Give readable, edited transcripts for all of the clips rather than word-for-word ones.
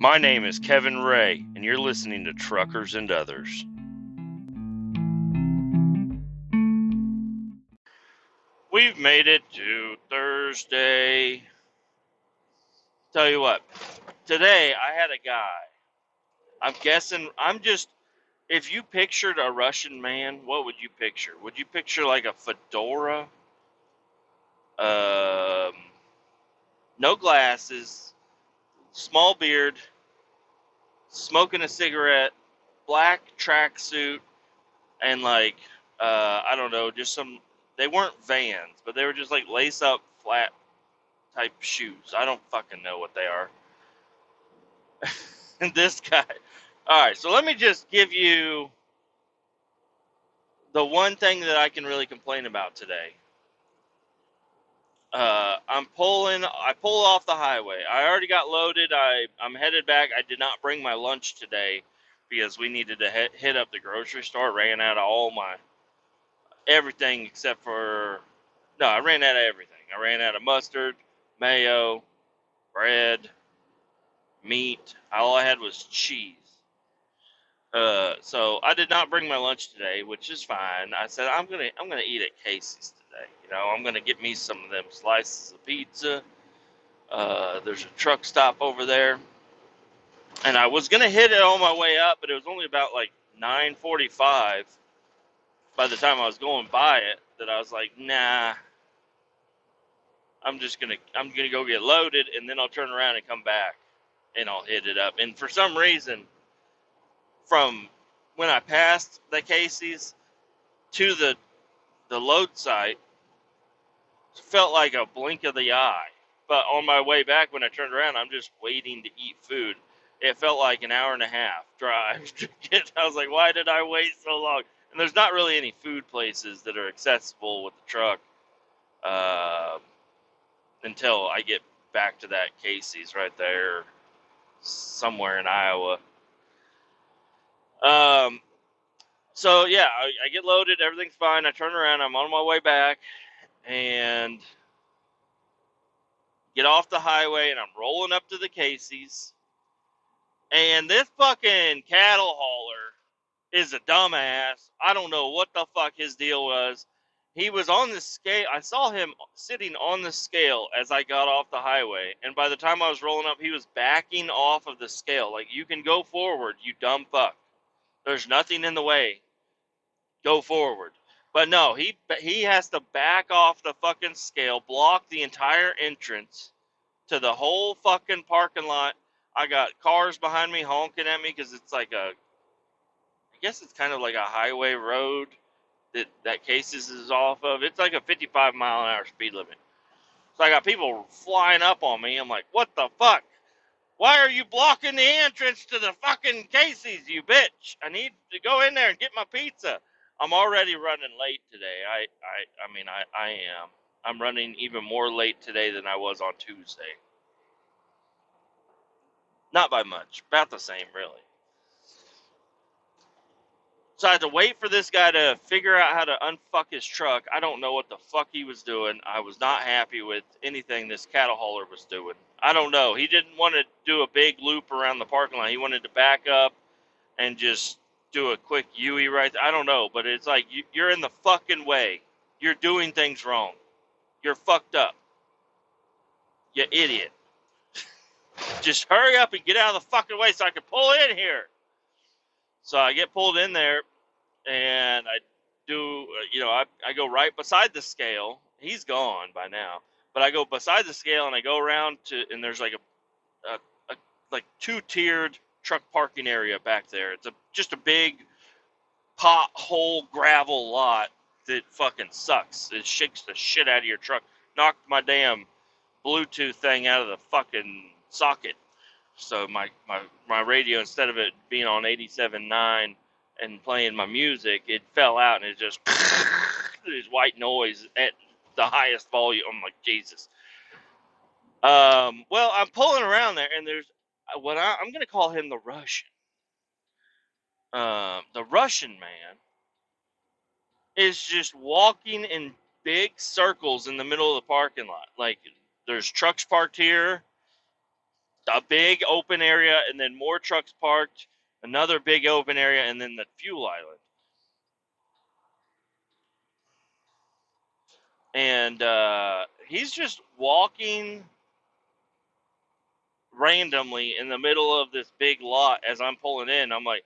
My name is Kevin Ray, and you're listening to Truckers and Others. We've made it to Thursday. Tell you what, today I had a guy. If you pictured a Russian man, what would you picture? Would you picture like a fedora? No glasses, small beard, smoking a cigarette, black tracksuit, and I don't know, they weren't Vans, but they were just like lace up flat type shoes. I don't fucking know what they are. And this guy, alright, so let me just give you the one thing that I can really complain about today. I pull off the highway. I already got loaded. I'm headed back. I did not bring my lunch today because we needed to hit up the grocery store. Ran out of all my everything except for, no, I ran out of everything. I ran out of mustard, mayo, bread, meat. All I had was cheese. So I did not bring my lunch today, which is fine. I said I'm gonna eat at Casey's today. I'm gonna get me some of them slices of pizza. There's a truck stop over there, and I was gonna hit it on my way up, but it was only about like 9:45 by the time I was going by it that I was like, nah. I'm gonna go get loaded, and then I'll turn around and come back, and I'll hit it up. And for some reason, from when I passed the Casey's to the load site, felt like a blink of the eye. But on my way back, when I turned around, I'm just waiting to eat food. It felt like an hour and a half drive to get. I was like, why did I wait so long? And there's not really any food places that are accessible with the truck until I get back to that Casey's right there somewhere in Iowa. So yeah, I get loaded, everything's fine. I turn around, I'm on my way back, and get off the highway, and I'm rolling up to the Casey's, and this fucking cattle hauler is a dumbass. I don't know what the fuck his deal was. He was on the scale. I saw him sitting on the scale as I got off the highway, and by the time I was rolling up, he was backing off of the scale. Like, you can go forward, you dumb fuck. There's nothing in the way. Go forward. But no, he has to back off the fucking scale, block the entire entrance to the whole fucking parking lot. I got cars behind me honking at me because it's like I guess it's kind of like a highway road that Casey's is off of. It's like a 55 mile an hour speed limit. So I got people flying up on me. I'm like, what the fuck? Why are you blocking the entrance to the fucking Casey's, you bitch? I need to go in there and get my pizza. I'm already running late today. I am. I'm running even more late today than I was on Tuesday. Not by much. About the same, really. So I had to wait for this guy to figure out how to unfuck his truck. I don't know what the fuck he was doing. I was not happy with anything this cattle hauler was doing. I don't know. He didn't want to do a big loop around the parking lot. He wanted to back up and just do a quick U-E right there. I don't know, but it's like, you're in the fucking way. You're doing things wrong. You're fucked up. You idiot. Just hurry up and get out of the fucking way so I can pull in here. So I get pulled in there, and I do, I go right beside the scale. He's gone by now. But I go beside the scale, and I go around and there's like a like two-tiered truck parking area back there. It's just a big pothole gravel lot that fucking sucks. It shakes the shit out of your truck. Knocked my damn Bluetooth thing out of the fucking socket. So my radio, instead of it being on 87.9 and playing my music, it fell out and it just this white noise at the highest volume. I'm like, Jesus. Well, I'm pulling around there, and there's what I'm going to call him the Russian. The Russian man is just walking in big circles in the middle of the parking lot. Like, there's trucks parked here, a big open area, and then more trucks parked, another big open area, and then the fuel island. And he's just walking randomly in the middle of this big lot as I'm pulling in. I'm like,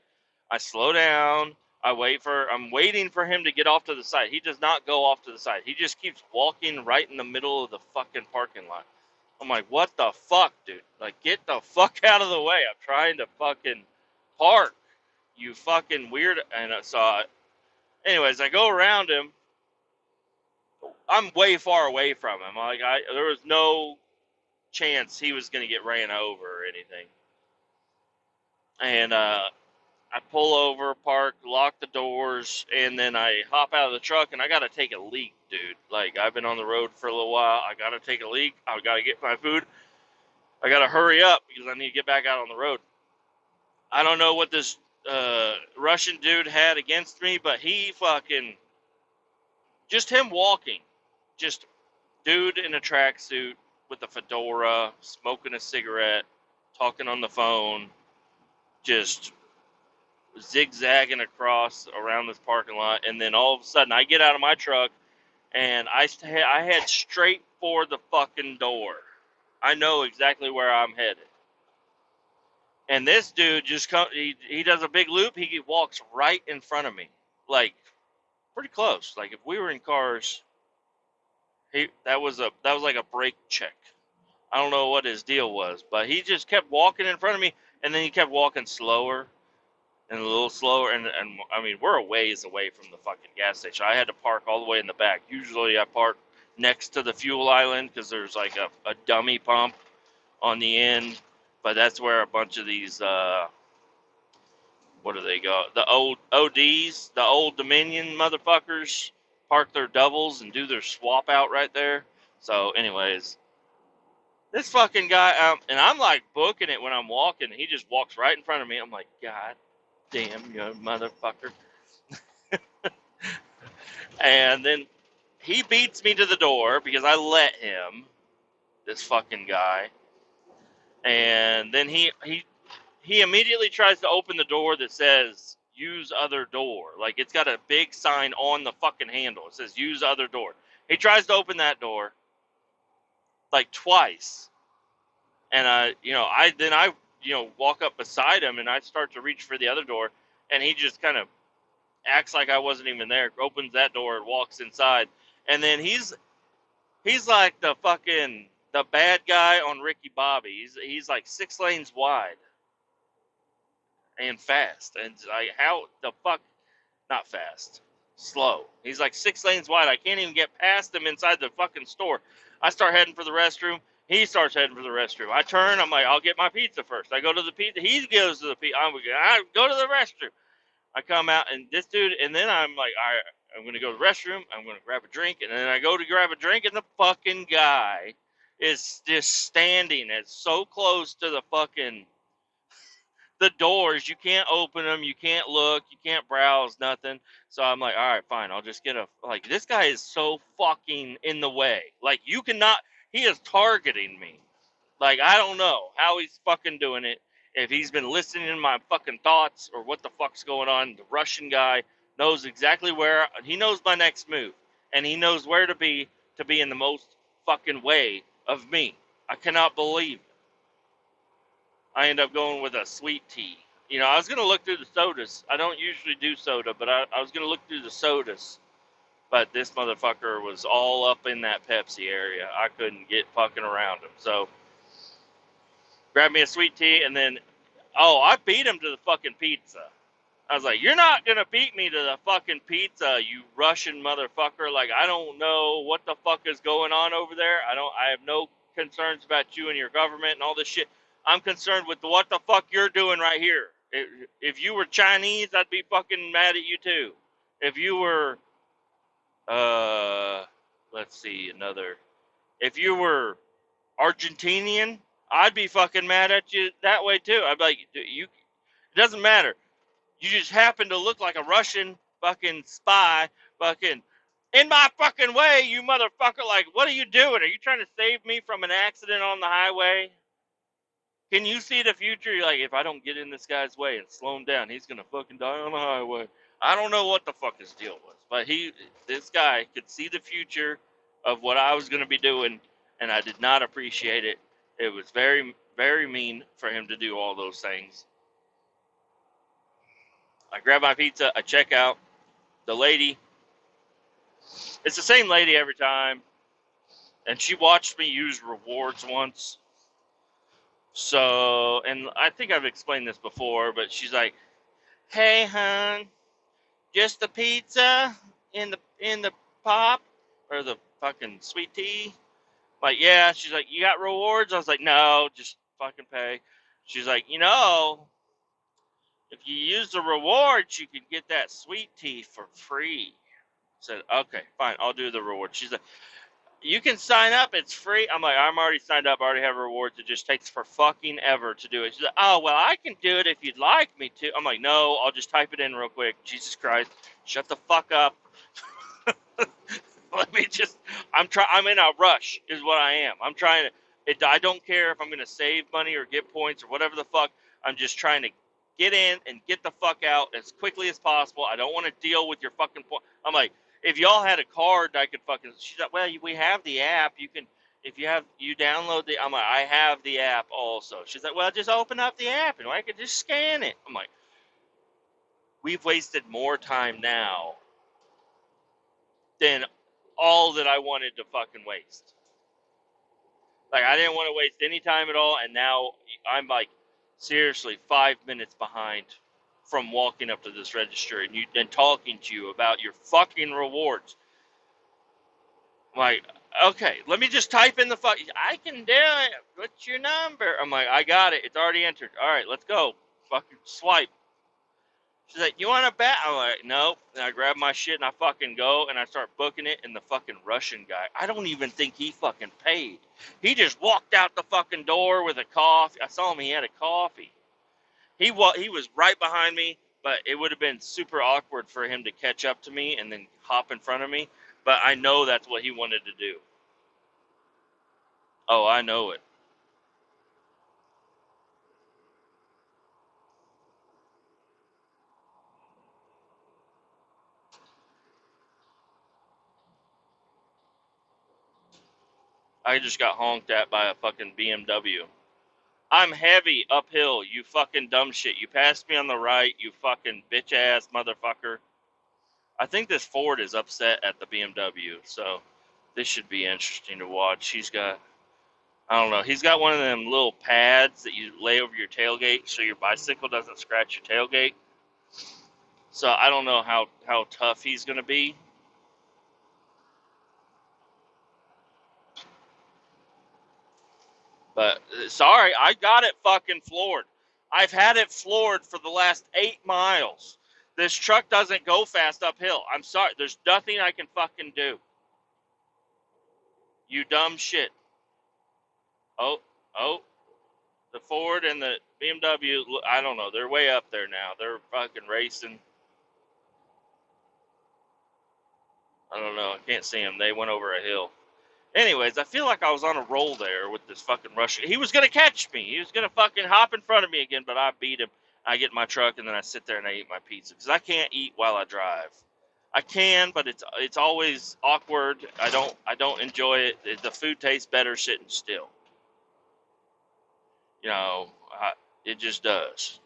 I slow down. I'm waiting for him to get off to the side. He does not go off to the side. He just keeps walking right in the middle of the fucking parking lot. I'm like, what the fuck, dude? Like, get the fuck out of the way. I'm trying to fucking park. You fucking weird. And so, anyways, I go around him. I'm way far away from him. Like, there was no chance he was going to get ran over or anything. And I pull over, park, lock the doors, and then I hop out of the truck, and I got to take a leak, dude. Like, I've been on the road for a little while. I got to take a leak. I got to get my food. I got to hurry up because I need to get back out on the road. I don't know what this Russian dude had against me, but he fucking, just him walking, just dude in a tracksuit with a fedora, smoking a cigarette, talking on the phone, just zigzagging across around this parking lot, and then all of a sudden I get out of my truck and I head straight for the fucking door. I know exactly where I'm headed. And this dude just he does a big loop. He walks right in front of me, like pretty close. Like if we were in cars, that was like a brake check. I don't know what his deal was, but he just kept walking in front of me, and then he kept walking slower and a little slower, and I mean, we're a ways away from the fucking gas station. I had to park all the way in the back. Usually I park next to the fuel island because there's like a dummy pump on the end, but that's where a bunch of these, what do they go? The old ODs, the Old Dominion motherfuckers park their doubles and do their swap out right there. So anyways, this fucking guy, and I'm like booking it when I'm walking, he just walks right in front of me. I'm like, God damn, you motherfucker. And then he beats me to the door because I let him, this fucking guy. And then he immediately tries to open the door that says use other door. Like it's got a big sign on the fucking handle. It says use other door. He tries to open that door like twice. And I walk up beside him and I start to reach for the other door, and he just kind of acts like I wasn't even there, opens that door and walks inside. And then he's like the bad guy on Ricky Bobby. He's like 6 lanes wide and fast. And like, how the fuck, not fast, slow. He's like 6 lanes wide. I can't even get past him inside the fucking store. I start heading for the restroom. He starts heading for the restroom. I turn. I'm like, I'll get my pizza first. I go to the pizza. He goes to the pizza. I go to the restroom. I come out, and this dude, and then I'm like, all right, I'm going to go to the restroom. I'm going to grab a drink. And then I go to grab a drink, and the fucking guy is just standing at so close to the doors. You can't open them. You can't look. You can't browse, nothing. So I'm like, all right, fine. I'll just get like, this guy is so fucking in the way. Like, you cannot, he is targeting me. Like, I don't know how he's fucking doing it. If he's been listening to my fucking thoughts or what the fuck's going on. The Russian guy knows exactly where, he knows my next move. And he knows where to be in the most fucking way of me. I cannot believe it. I end up going with a sweet tea. You know, I was going to look through the sodas. I don't usually do soda, but I was going to look through the sodas. But this motherfucker was all up in that Pepsi area. I couldn't get fucking around him. So, grabbed me a sweet tea, and then, I beat him to the fucking pizza. I was like, you're not going to beat me to the fucking pizza, you Russian motherfucker. Like, I don't know what the fuck is going on over there. I have no concerns about you and your government and all this shit. I'm concerned with what the fuck you're doing right here. If you were Chinese, I'd be fucking mad at you too. If you were, let's see, if you were Argentinian, I'd be fucking mad at you that way too. I'd be like, it doesn't matter. You just happen to look like a Russian fucking spy, fucking in my fucking way, you motherfucker. Like, what are you doing? Are you trying to save me from an accident on the highway? Can you see the future? You're like, if I don't get in this guy's way and slow him down, he's gonna fucking die on the highway. I don't know what the fuck his deal was, but this guy could see the future of what I was gonna be doing, and I did not appreciate it. It was very, very mean for him to do all those things. I grab my pizza, I check out. The lady, it's the same lady every time, and she watched me use rewards once. So, and I think I've explained this before, but she's like, "Hey, hon, just the pizza in the pop or the fucking sweet tea?" Like, yeah. She's like, "You got rewards?" I was like, "No, just fucking pay." She's like, if you use the rewards, you can get that sweet tea for free. I said, "Okay, fine, I'll do the reward." She's like, "You can sign up, it's free." I'm like, "I'm already signed up, I already have rewards. It just takes for fucking ever to do it." She's like, "Oh, well, I can do it if you'd like me to." I'm like, "No, I'll just type it in real quick." Jesus Christ, shut the fuck up. Let me just, I'm in a rush, is what I am. I'm trying to, I don't care if I'm going to save money or get points or whatever the fuck. I'm just trying to get in and get the fuck out as quickly as possible. I don't want to deal with your fucking point. I'm like, if y'all had a card, I could fucking, she's like, "Well, we have the app. You can, if you download the," I'm like, "I have the app also." She's like, "Well, just open up the app and I could just scan it." I'm like, we've wasted more time now than all that I wanted to fucking waste. Like, I didn't want to waste any time at all, and now I'm like seriously 5 minutes behind from walking up to this register and talking to you about your fucking rewards. I'm like, okay, let me just type in the fuck. "I can do it. What's your number?" I'm like, "I got it. It's already entered. All right, let's go. Fucking swipe." She's like, "You want to bet?" I'm like, "Nope." And I grab my shit and I fucking go and I start booking it. And the fucking Russian guy, I don't even think he fucking paid. He just walked out the fucking door with a coffee. I saw him. He had a coffee. He was right behind me, but it would have been super awkward for him to catch up to me and then hop in front of me. But I know that's what he wanted to do. Oh, I know it. I just got honked at by a fucking BMW. I'm heavy uphill, you fucking dumb shit. You passed me on the right, you fucking bitch ass motherfucker. I think this Ford is upset at the BMW, so this should be interesting to watch. I don't know, he's got one of them little pads that you lay over your tailgate so your bicycle doesn't scratch your tailgate. So I don't know how tough he's going to be. But sorry, I got it fucking floored. I've had it floored for the last 8 miles. This truck doesn't go fast uphill. I'm sorry. There's nothing I can fucking do. You dumb shit. Oh, oh, the Ford and the BMW, I don't know. They're way up there now. They're fucking racing. I don't know. I can't see them. They went over a hill. Anyways, I feel like I was on a roll there with this fucking Russian. He was going to catch me. He was going to fucking hop in front of me again, but I beat him. I get in my truck, and then I sit there and I eat my pizza. Because I can't eat while I drive. I can, but it's always awkward. I don't enjoy it. The food tastes better sitting still. You know, it just does.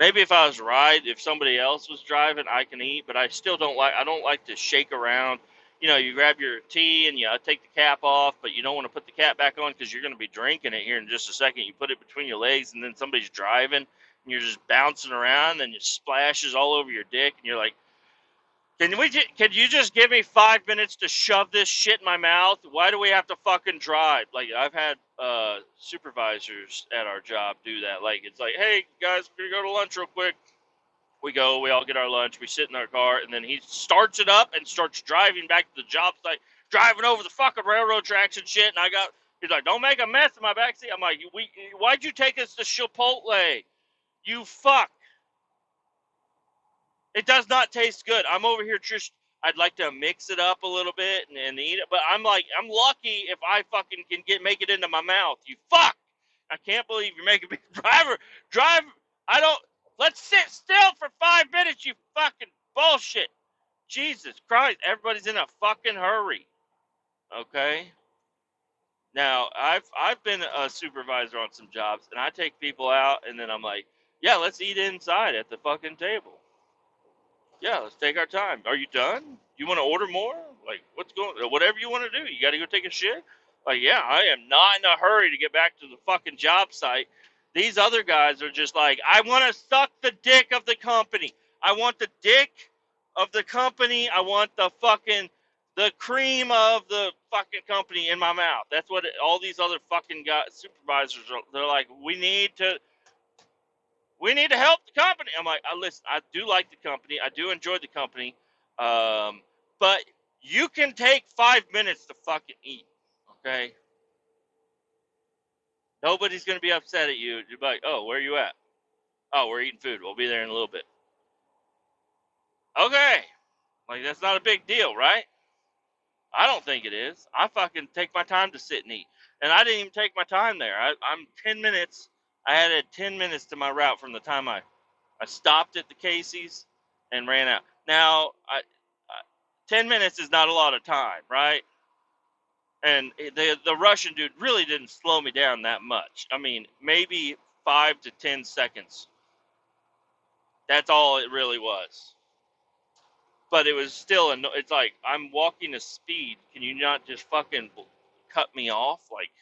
Maybe if somebody else was driving, I can eat, but I don't like to shake around. You grab your tea and you take the cap off, but you don't want to put the cap back on because you're going to be drinking it here in just a second. You put it between your legs and then somebody's driving and you're just bouncing around and it splashes all over your dick and you're like, can you just give me 5 minutes to shove this shit in my mouth? Why do we have to fucking drive? Like, I've had supervisors at our job do that. Like, it's like, "Hey, guys, we're going to go to lunch real quick." We go, we all get our lunch, we sit in our car, and then he starts it up and starts driving back to the job site, driving over the fucking railroad tracks and shit. And he's like, "Don't make a mess in my backseat." I'm like, "Why'd you take us to Chipotle? You fuck. It does not taste good." I'm over here just, I'd like to mix it up a little bit and eat it, but I'm like, I'm lucky if I fucking can make it into my mouth. You fuck. I can't believe you're making me drive. I don't. Let's sit still for 5 minutes, you fucking bullshit. Jesus Christ, everybody's in a fucking hurry. Okay. Now, I've been a supervisor on some jobs, and I take people out, and then I'm like, yeah, let's eat inside at the fucking table. Yeah, let's take our time. Are you done? You want to order more? Like, what's going? Whatever you want to do. You got to go take a shit. Like, yeah, I am not in a hurry to get back to the fucking job site. These other guys are just like, I want to suck the dick of the company. I want the dick of the company. I want the cream of the fucking company in my mouth. That's what all these other fucking guys, supervisors are. They're like, we need to help the company. I'm like, listen, I do like the company. I do enjoy the company. But you can take 5 minutes to fucking eat. Okay? Nobody's going to be upset at you. You're like, oh, where are you at? Oh, we're eating food. We'll be there in a little bit. Okay. Like, that's not a big deal, right? I don't think it is. I fucking take my time to sit and eat. And I didn't even take my time there. I'm 10 minutes. I added 10 minutes to my route from the time I stopped at the Casey's and ran out. Now, 10 minutes is not a lot of time, right? And the Russian dude really didn't slow me down that much. I mean, maybe 5 to 10 seconds. That's all it really was. But it was still, it's like, I'm walking a speed. Can you not just fucking cut me off? Like,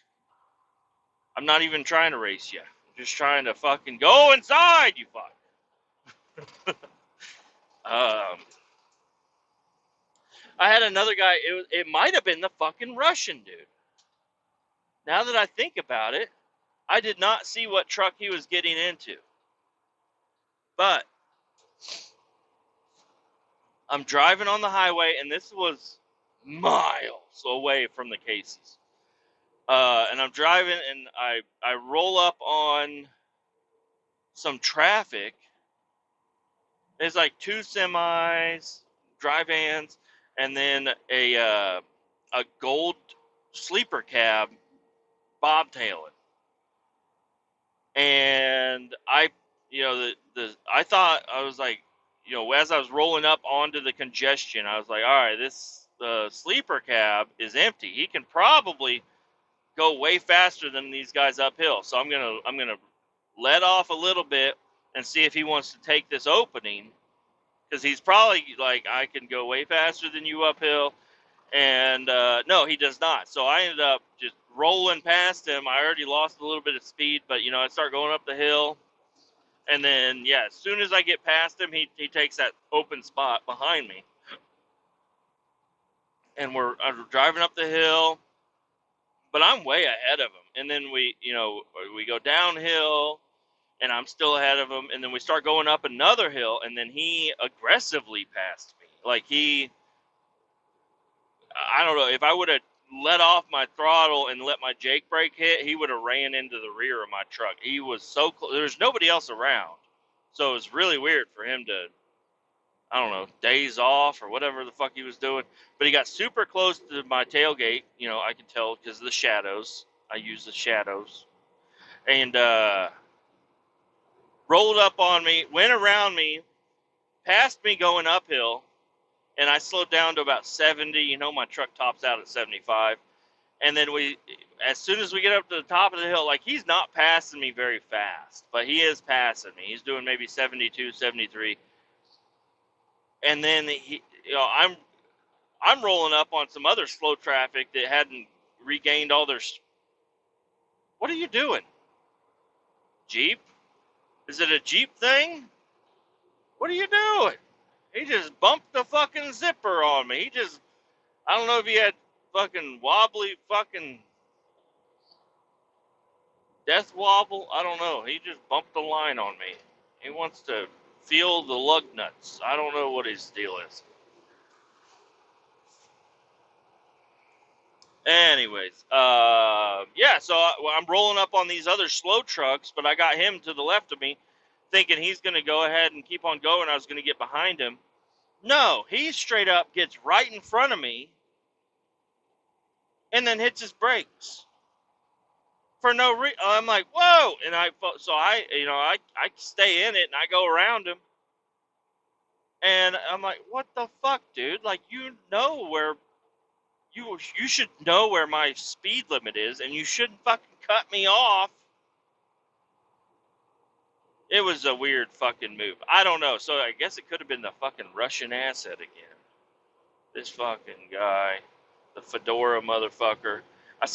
I'm not even trying to race you. I'm just trying to fucking go inside, you fuck. I had another guy, it might have been the fucking Russian dude. Now that I think about it, I did not see what truck he was getting into. But I'm driving on the highway, and this was miles away from the Casey's. And I'm driving, and I roll up on some traffic. There's like two semis, dry vans, and then a gold sleeper cab bobtailing. And I thought, I was like, as I was rolling up onto the congestion, I was like, all right, the sleeper cab is empty. He can probably go way faster than these guys uphill. So I'm gonna let off a little bit and see if he wants to take this opening, because he's probably like, I can go way faster than you uphill. And no, he does not. So I ended up just rolling past him. I already lost a little bit of speed, but I start going up the hill. And then, yeah, as soon as I get past him, he takes that open spot behind me. And I'm driving up the hill, but I'm way ahead of him. And then we go downhill, and I'm still ahead of him. And then we start going up another hill, and then he aggressively passed me. Like, I don't know, if I would have let off my throttle and let my Jake brake hit, he would have ran into the rear of my truck. He was so close. There's nobody else around. So it was really weird for him to, I don't know, daze off or whatever the fuck he was doing. But he got super close to my tailgate. I can tell because of the shadows. I use the shadows. And rolled up on me, went around me, passed me going uphill. And I slowed down to about 70. My truck tops out at 75. And then as soon as we get up to the top of the hill, like, he's not passing me very fast, but he is passing me. He's doing maybe 72, 73. And then I'm rolling up on some other slow traffic that hadn't regained all their. What are you doing? Jeep? Is it a Jeep thing? What are you doing? He just bumped the fucking zipper on me. I don't know if he had fucking wobbly fucking death wobble. I don't know. He just bumped the line on me. He wants to feel the lug nuts. I don't know what his deal is. Anyways, yeah, so I'm rolling up on these other slow trucks, but I got him to the left of me, thinking he's going to go ahead and keep on going. I was going to get behind him. No, he straight up gets right in front of me and then hits his brakes for no reason. I'm like, whoa! And I stay in it and I go around him, and I'm like, what the fuck, dude? Like, you should know where my speed limit is, and you shouldn't fucking cut me off. It was a weird fucking move. I don't know. So I guess it could have been the fucking Russian asset again. This fucking guy, the fedora motherfucker. I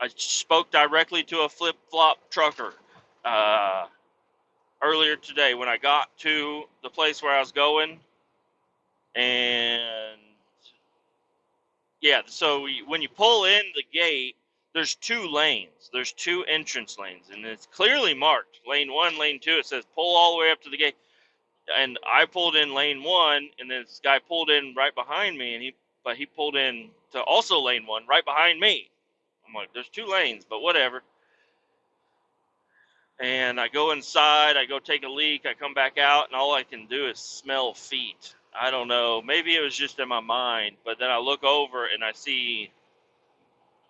spoke directly to a flip flop trucker uh, earlier today when I got to the place where I was going, and yeah. So when you pull in the gate, there's two lanes. There's two entrance lanes, and it's clearly marked. Lane 1, lane 2. It says pull all the way up to the gate. And I pulled in lane 1, and this guy pulled in right behind me, and he pulled in to also lane 1 right behind me. I'm like, there's two lanes, but whatever. And I go inside, I go take a leak, I come back out, and all I can do is smell feet. I don't know, maybe it was just in my mind, but then I look over and I see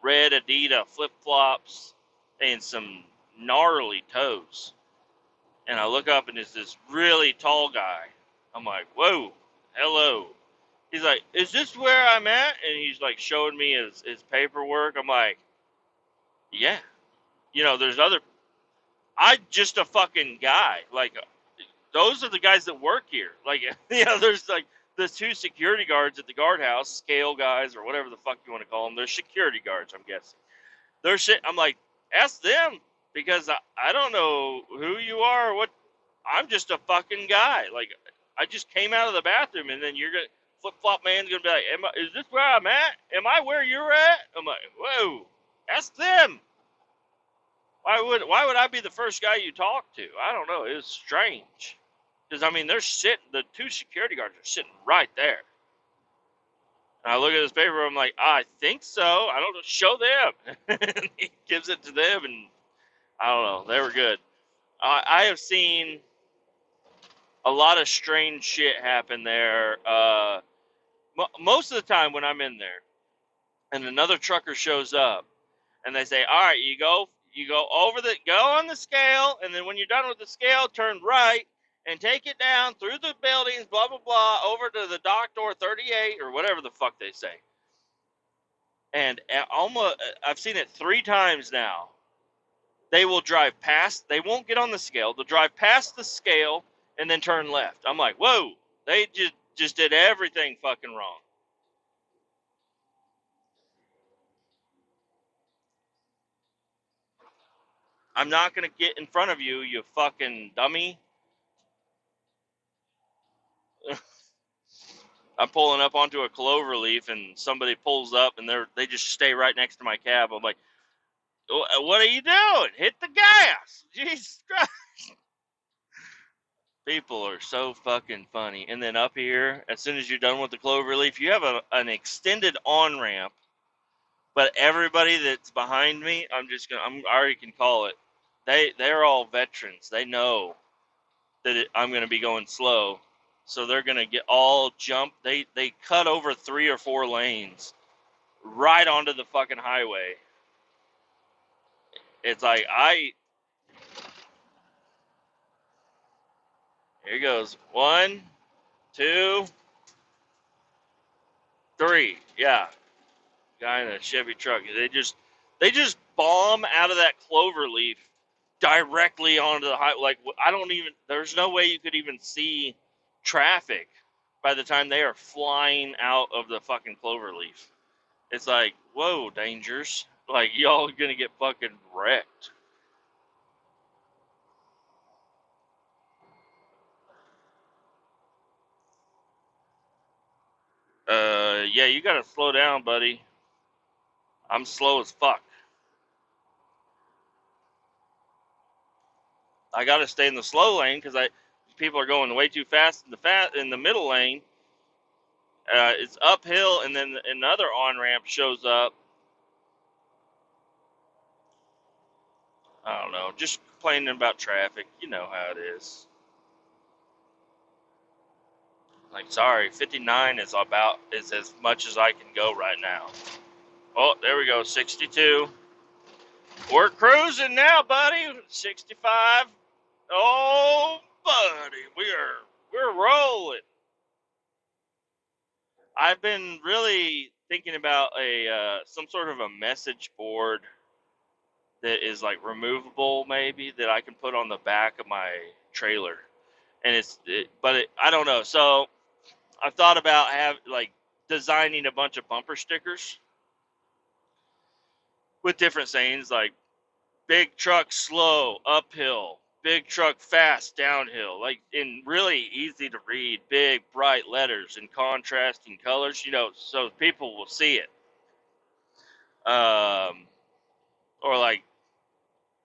red Adidas flip-flops and some gnarly toes. And I look up and it's this really tall guy. I'm like, whoa, hello. He's like, is this where I'm at? And he's like showing me his paperwork. I'm like, yeah. There's I'm just a fucking guy. Like, those are the guys that work here. Like, there's like the two security guards at the guardhouse, scale guys or whatever the fuck you want to call them. They're security guards, I'm guessing. They're shit. I'm like, ask them, because I don't know who you are or what. I'm just a fucking guy. Like, I just came out of the bathroom, and then you're gonna flip-flop man's gonna be like, is this where I'm at? Am I where you're at? I'm like, whoa, ask them. Why would I be the first guy you talk to? I don't know. It was strange. Because, I mean, the two security guards are sitting right there. And I look at this paper, I'm like, I think so. I don't know. Show them. And he gives it to them, and I don't know. They were good. I have seen a lot of strange shit happen there. Most of the time when I'm in there, and another trucker shows up, and they say, "All right, you go go on the scale, and then when you're done with the scale, turn right and take it down through the buildings, blah blah blah, over to the dock door 38 or whatever the fuck they say." And almost, I've seen it 3 times now. They will drive past. They won't get on the scale. They'll drive past the scale and then turn left. I'm like, whoa, they just did everything fucking wrong. I'm not going to get in front of you, you fucking dummy. I'm pulling up onto a clover leaf, and somebody pulls up, and they just stay right next to my cab. I'm like, what are you doing? Hit the gas. Jesus Christ. People are so fucking funny. And then up here, as soon as you're done with the clover leaf, you have an extended on-ramp, but everybody that's behind me, I already can call it. They're all veterans. They know that I'm going to be going slow, so they're going to get all jumped. They cut over 3 or 4 lanes right onto the fucking highway. It's like, here goes 1, 2, 3. Yeah, guy in a Chevy truck. They just bomb out of that clover leaf directly onto the highway. Like, there's no way you could even see traffic by the time they are flying out of the fucking clover leaf. It's like, whoa, dangers. Like, y'all are gonna get fucking wrecked. Yeah, you gotta slow down, buddy. I'm slow as fuck. I gotta stay in the slow lane because people are going way too fast in the middle lane. It's uphill, and then another on-ramp shows up. I don't know, just complaining about traffic. You know how it is. Like, sorry, 59 is as much as I can go right now. Oh, there we go, 62. We're cruising now, buddy. 65. Oh, buddy, we're rolling. I've been really thinking about a some sort of a message board that is like removable, maybe that I can put on the back of my trailer. And I don't know. So I've thought about designing a bunch of bumper stickers with different sayings like big truck slow uphill, big truck fast downhill, like in really easy to read, big bright letters in contrasting colors, so people will see it. Um, or like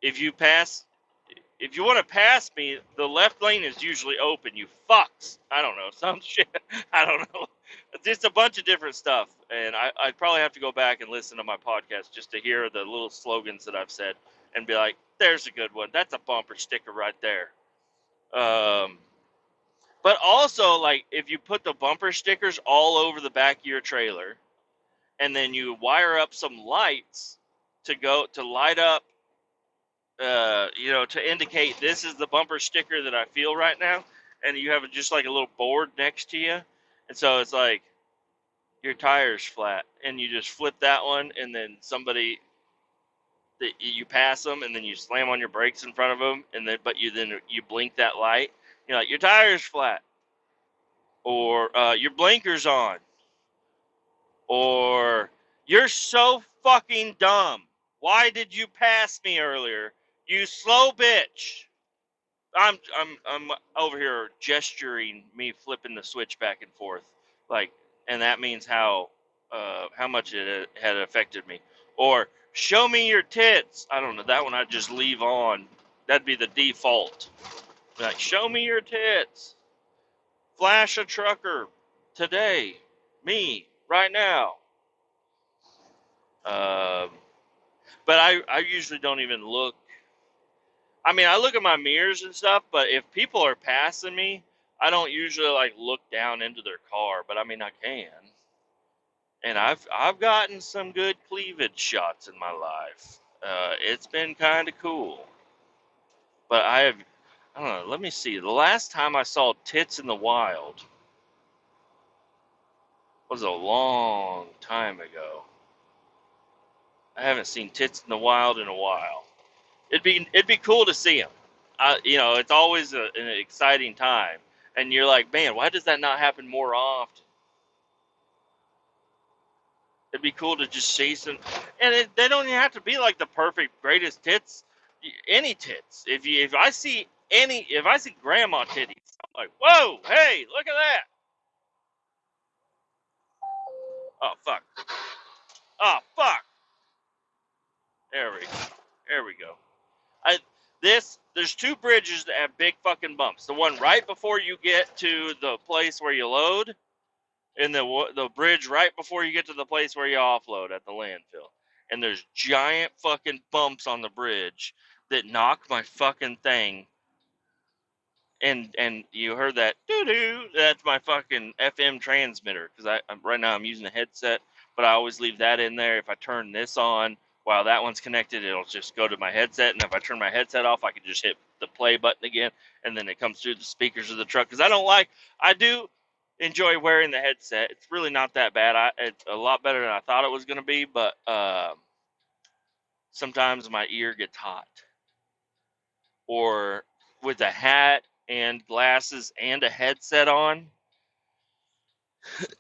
if you pass, if you want to pass me, the left lane is usually open. You fucks. I don't know some shit. I don't know. Just a bunch of different stuff, and I'd probably have to go back and listen to my podcast just to hear the little slogans that I've said and be like, "There's a good one. That's a bumper sticker right there." Um, but also, like, if you put the bumper stickers all over the back of your trailer, and then you wire up some lights to light up, to indicate this is the bumper sticker that I feel right now, and you have just like a little board next to you, and so it's like your tire's flat, and you just flip that one, and then somebody that you pass them, and then you slam on your brakes in front of them, and then you blink that light. You're like, your tire's flat, or your blinker's on, or you're so fucking dumb. Why did you pass me earlier? You slow bitch. I'm over here gesturing me flipping the switch back and forth, like, and that means how much it had affected me. Or show me your tits. I don't know, that one I just leave on. That'd be the default. Like, show me your tits. Flash a trucker today. Me right now. Um, but I usually don't even look. I mean, I look at my mirrors and stuff, but if people are passing me, I don't usually like look down into their car, but I mean, I can. And I've gotten some good cleavage shots in my life. It's been kind of cool. But I don't know, let me see. The last time I saw tits in the wild was a long time ago. I haven't seen tits in the wild in a while. It'd be cool to see them. It's always an exciting time, and you're like, man, why does that not happen more often? It'd be cool to just see some, and they don't even have to be like the perfect greatest tits. Any tits. If I see grandma titties, I'm like, whoa, hey, look at that. Oh fuck. Oh fuck. There we go. I there's two bridges that have big fucking bumps. The one right before you get to the place where you load, and the bridge right before you get to the place where you offload at the landfill. And there's giant fucking bumps on the bridge that knock my fucking thing. And you heard that doo doo. That's my fucking FM transmitter, because right now I'm using a headset, but I always leave that in there. If I turn this on while that one's connected, it'll just go to my headset, and if I turn my headset off, I can just hit the play button again, and then it comes through the speakers of the truck. Because I do enjoy wearing the headset. It's really not that bad. It's a lot better than I thought it was going to be, but sometimes my ear gets hot. Or with a hat and glasses and a headset on,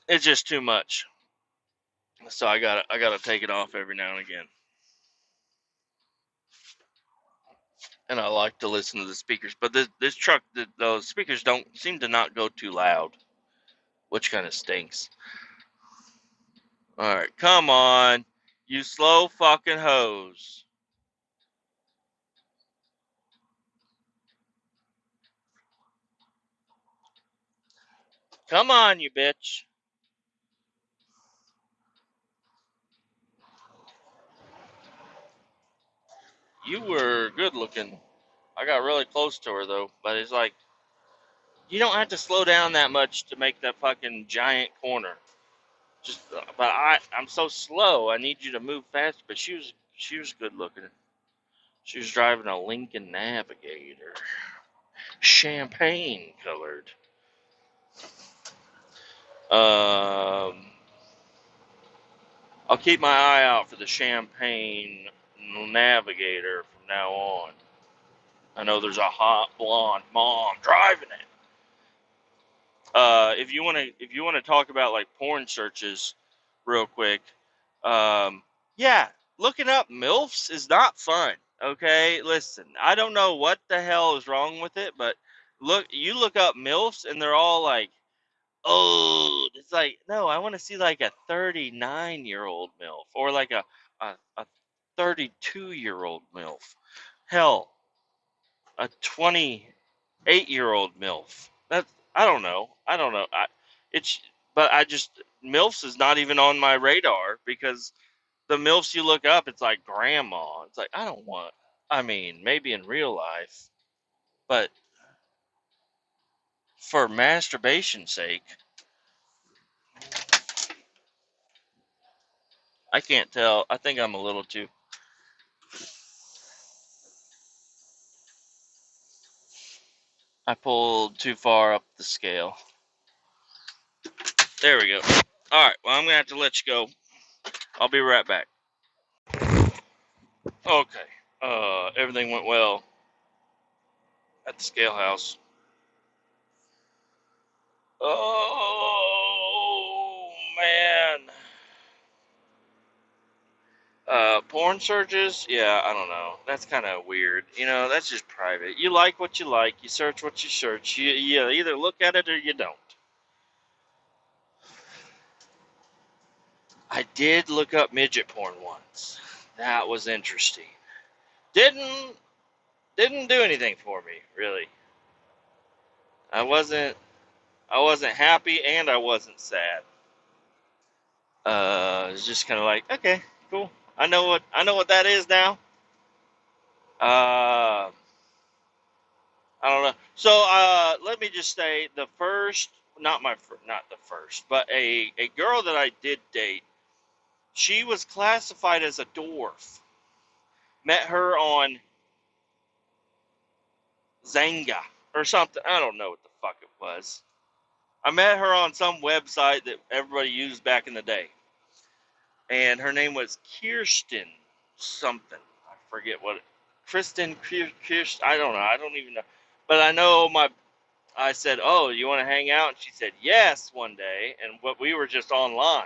it's just too much. So I gotta take it off every now and again. And I like to listen to the speakers, but this truck, those speakers don't seem to not go too loud, which kind of stinks. All right, come on, you slow fucking hose. Come on, you bitch. You were good looking. I got really close to her though, but it's like you don't have to slow down that much to make that fucking giant corner. But I'm so slow. I need you to move fast. But she was good looking. She was driving a Lincoln Navigator, champagne colored. I'll keep my eye out for the champagne Navigator from now on. I know there's a hot blonde mom driving it. If you want to talk about like porn searches, real quick, yeah, looking up MILFs is not fun. Okay, listen, I don't know what the hell is wrong with it, but you look up MILFs and they're all like, oh, it's like, no, I want to see like a 39-year-old MILF or like a 32-year-old MILF. Hell, a 28-year-old MILF. That's, I don't know. I don't know. It's but I just MILFs is not even on my radar because the MILFs you look up, it's like grandma. It's like I don't want. I mean, maybe in real life, but for masturbation's sake, I can't tell. I think I'm a little too. I pulled too far up the scale. There we go. All right. Well, I'm gonna have to let you go. I'll be right back. Okay. Everything went well at the scale house. Oh man. Porn searches? Yeah, I don't know. That's kind of weird. You know, that's just private. You like what you like. You search what you search. You either look at it or you don't. I did look up midget porn once. That was interesting. Didn't didn't do anything for me, really. I wasn't I wasn't happy and I wasn't sad. It was just kind of like, okay, cool. I know what that is now. Uh, I don't know. So let me just say the first, not the first, but a girl that I did date. She was classified as a dwarf. Met her on Zanga or something. I don't know what the fuck it was. I met her on some website that everybody used back in the day, and her name was Kirsten something. I forget what. Kristen Kirsten. I don't know. I don't even know. But I know I said, "Oh, you want to hang out?" And she said, "Yes," one day, but we were just online.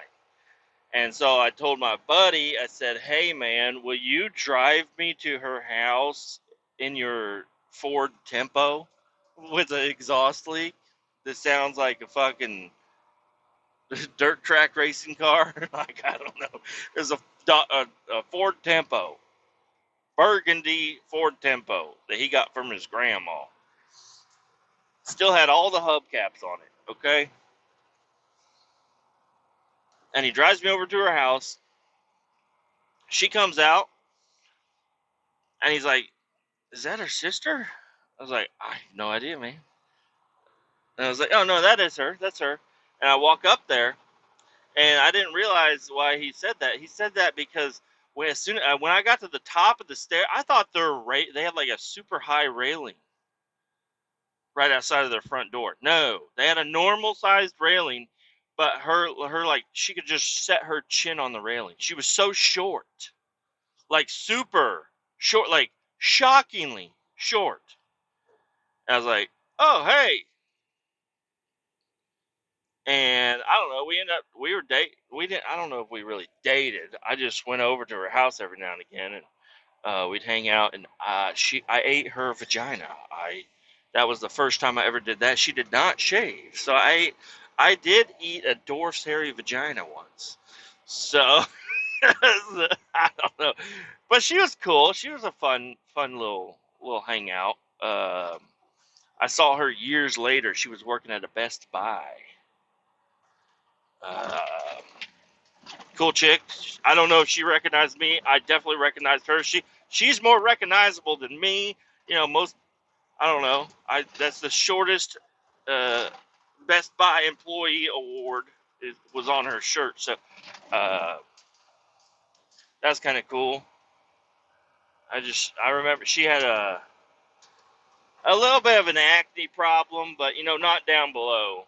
And so I told my buddy, I said, "Hey, man, will you drive me to her house in your Ford Tempo with an exhaust leak that sounds like a fucking dirt track racing car?" Like, I don't know. There's a Ford Tempo, burgundy Ford Tempo that he got from his grandma. Still had all the hubcaps on it, okay? And he drives me over to her house. She comes out, and he's like, "Is that her sister?" I was like, "I have no idea, man." And I was like, "Oh, no, that is her. That's her." And I walk up there, and I didn't realize why he said that. He said that because when I got to the top of the stair, I thought they had like a super high railing right outside of their front door. No, they had a normal sized railing, but her like she could just set her chin on the railing. She was so short, like super short, like shockingly short. And I was like, "Oh, hey." And I don't know. We were date. We didn't. I don't know if we really dated. I just went over to her house every now and again, and we'd hang out. And I ate her vagina. That was the first time I ever did that. She did not shave, so I did eat a dwarf's hairy vagina once. So I don't know, but she was cool. She was a fun little hangout. I saw her years later. She was working at a Best Buy. Uh, cool chick. I don't know if she recognized me. I definitely recognized her. She's more recognizable than me. You know, most. I don't know. That's the shortest uh, Best Buy employee award. It was on her shirt, so uh, that's kind of cool. I remember she had a little bit of an acne problem, but not down below.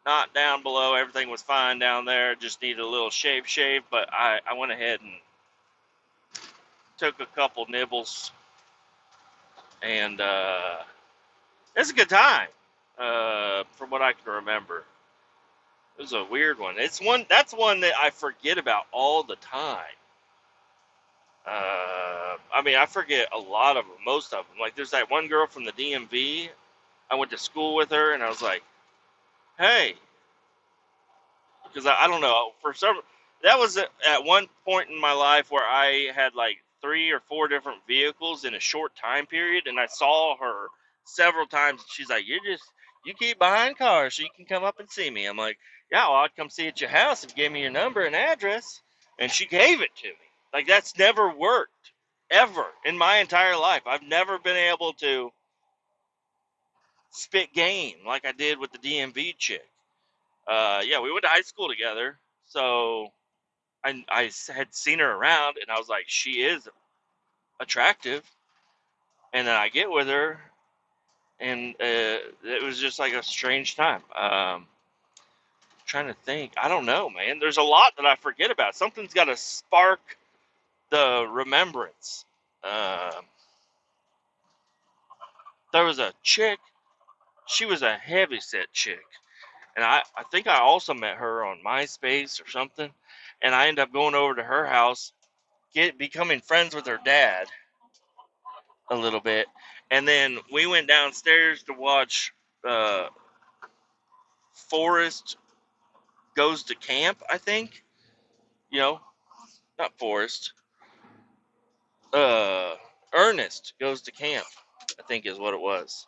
Not down below. Everything was fine down there. Just needed a little shave. But I went ahead and took a couple nibbles, and it's a good time. From what I can remember, it was a weird one. That's one that I forget about all the time. I mean, I forget a lot of them, most of them. Like, there's that one girl from the DMV. I went to school with her, and I was like, hey, because I don't know, that was at one point in my life where I had like 3 or 4 different vehicles in a short time period, and I saw her several times. And she's like, you keep buying cars so you can come up and see me. I'm like, yeah, well, I'd come see at your house if you gave me your number and address. And she gave it to me. Like, that's never worked ever in my entire life. I've never been able to spit game like I did with the DMV chick. Yeah, we went to high school together, so I had seen her around, and I was like, she is attractive. And then I get with her, and it was just like a strange time. Trying to think, I don't know, man. There's a lot that I forget about. Something's got to spark the remembrance. Um, there was a chick. She was a heavy-set chick. And I think I also met her on MySpace or something. And I ended up going over to her house, becoming friends with her dad a little bit. And then we went downstairs to watch Forrest Goes to Camp, I think. Not Forrest. Uh, Ernest Goes to Camp, I think is what it was.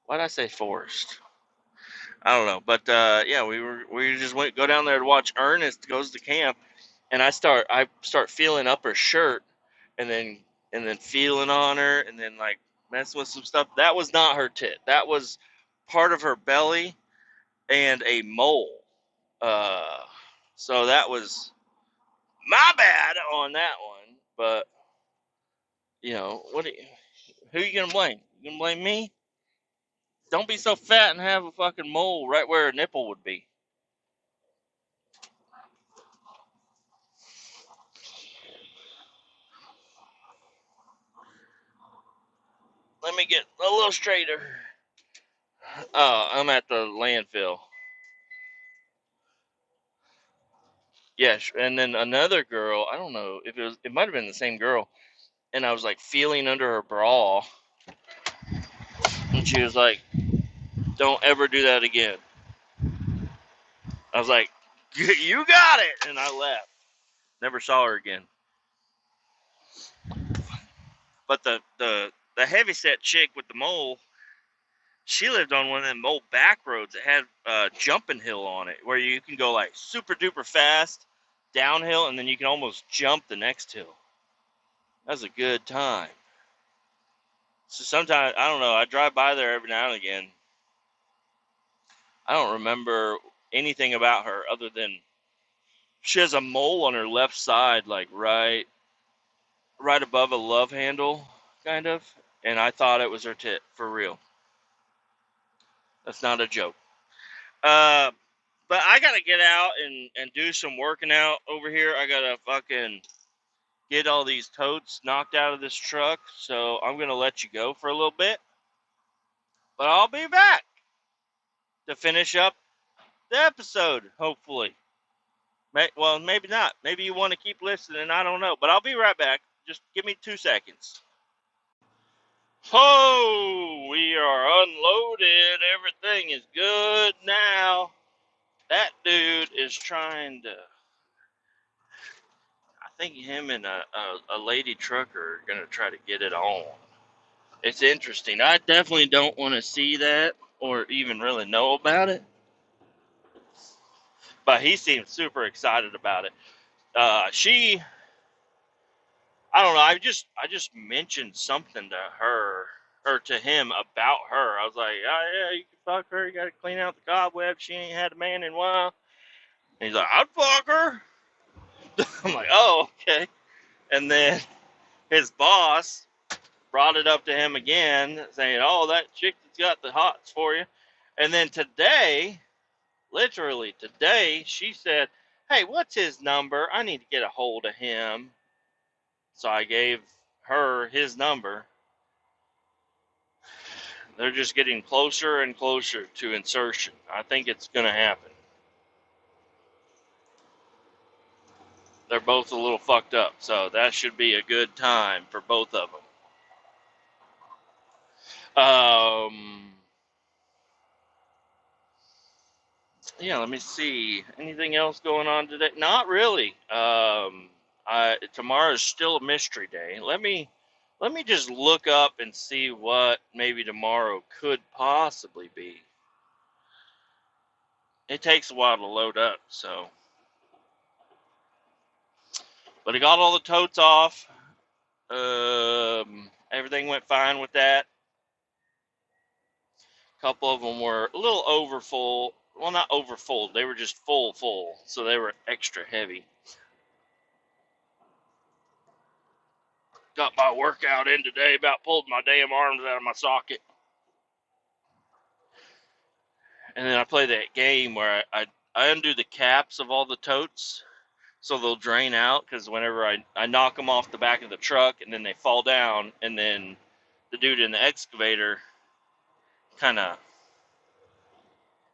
Why did I say Forrest? I don't know, but yeah, we just went go down there to watch Ernest Goes to Camp, and I start feeling up her shirt, and then feeling on her, and then like messing with some stuff. That was not her tit. That was part of her belly and a mole. Uh, so that was my bad on that one. But who you gonna blame? You gonna blame me? Don't be so fat and have a fucking mole right where a nipple would be. Let me get a little straighter. I'm at the landfill. Yes, and then another girl, I don't know if it might have been the same girl, and I was like feeling under her bra, and she was like, "Don't ever do that again." I was like, "You got it," and I left. Never saw her again. But the heavyset chick with the mole, she lived on one of them old back roads that had a jumping hill on it, where you can go like super duper fast downhill, and then you can almost jump the next hill. That was a good time. So sometimes, I don't know, I drive by there every now and again. I don't remember anything about her other than she has a mole on her left side, like right above a love handle, kind of. And I thought it was her tit, for real. That's not a joke. Uh, but I gotta get out and do some working out over here. I gotta fucking get all these totes knocked out of this truck. So I'm gonna let you go for a little bit. But I'll be back to finish up the episode, hopefully. Well, maybe not. Maybe you want to keep listening. I don't know. But I'll be right back. Just give me 2 seconds. Oh, we are unloaded. Everything is good now. That dude is trying to. I think him and a lady trucker are going to try to get it on. It's interesting. I definitely don't want to see that or even really know about it. But he seems super excited about it. I don't know. I just mentioned something to her or to him about her. I was like, oh yeah, you can fuck her. You got to clean out the cobwebs. She ain't had a man in a while. And he's like, I'd fuck her. I'm like, oh okay. And then his boss brought it up to him again, saying, "Oh, that chick that's got the hots for you." And then today, literally today, she said, "Hey, what's his number? I need to get a hold of him." So I gave her his number. They're just getting closer and closer to insertion. I think it's going to happen. They're both a little fucked up, so that should be a good time for both of them. Yeah, let me see. Anything else going on today? Not really. Tomorrow's still a mystery day. Let me just look up and see what maybe tomorrow could possibly be. It takes a while to load up, so. But I got all the totes off. Everything went fine with that. A couple of them were a little over full. Well, not over full. They were just full. So they were extra heavy. Got my workout in today. About pulled my damn arms out of my socket. And then I play that game where I undo the caps of all the totes so they'll drain out. Because whenever I knock them off the back of the truck and then they fall down. And then the dude in the excavator kind of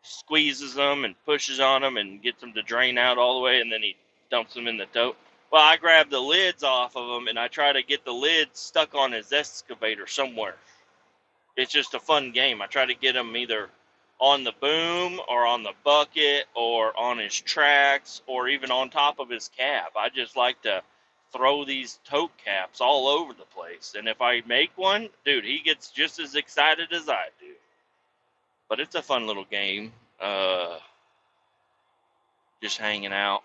squeezes them and pushes on them and gets them to drain out all the way, and then he dumps them in the tote. Well, I grab the lids off of them and I try to get the lids stuck on his excavator somewhere. It's just a fun game. I try to get them either on the boom or on the bucket or on his tracks or even on top of his cab. I just like to throw these tote caps all over the place. And if I make one, dude, he gets just as excited as I do. But it's a fun little game. Just hanging out,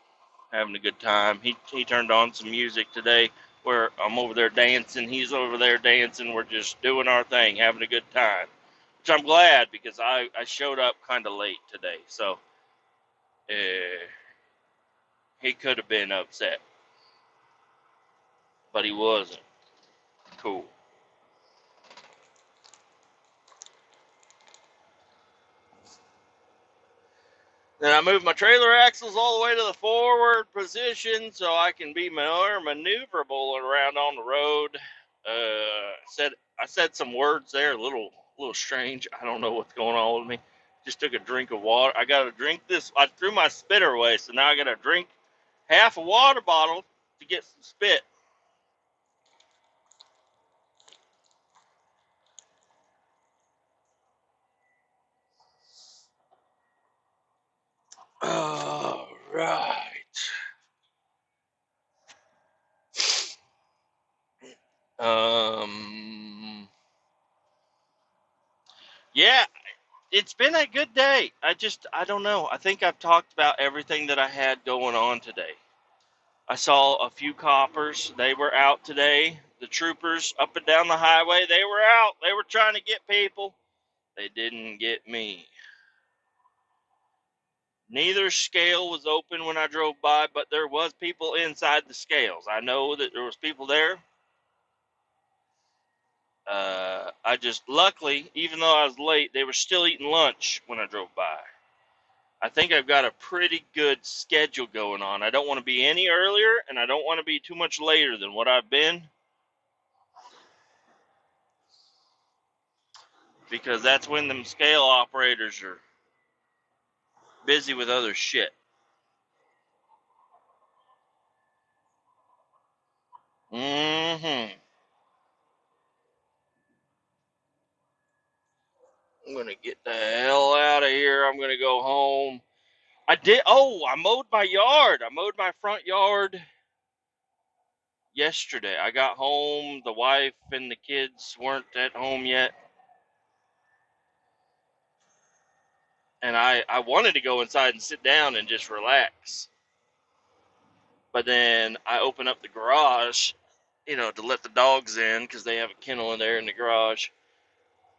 having a good time. He turned on some music today where I'm over there dancing, he's over there dancing. We're just doing our thing, having a good time. Which I'm glad because I showed up kind of late today. So he could have been upset. But he wasn't. Cool. Then I moved my trailer axles all the way to the forward position so I can be more maneuverable around on the road. I said some words there, a little strange. I don't know what's going on with me. Just took a drink of water. I got to drink this. I threw my spitter away, so now I got to drink half a water bottle to get some spit. All right. Yeah, it's been a good day. I don't know. I think I've talked about everything that I had going on today. I saw a few coppers. They were out today. The troopers up and down the highway, they were out. They were trying to get people. They didn't get me. Neither scale was open when I drove by, but there was people inside the scales. I know that there was people there. I just, luckily, even though I was late, they were still eating lunch when I drove by. I think I've got a pretty good schedule going on. I don't want to be any earlier, and I don't want to be too much later than what I've been, because that's when them scale operators are busy with other shit. I'm gonna get the hell out of here. I'm gonna go home. I mowed my yard. I mowed my front yard yesterday. I got home. The wife and the kids weren't at home yet. And I wanted to go inside and sit down and just relax. But then I opened up the garage, to let the dogs in because they have a kennel in there in the garage.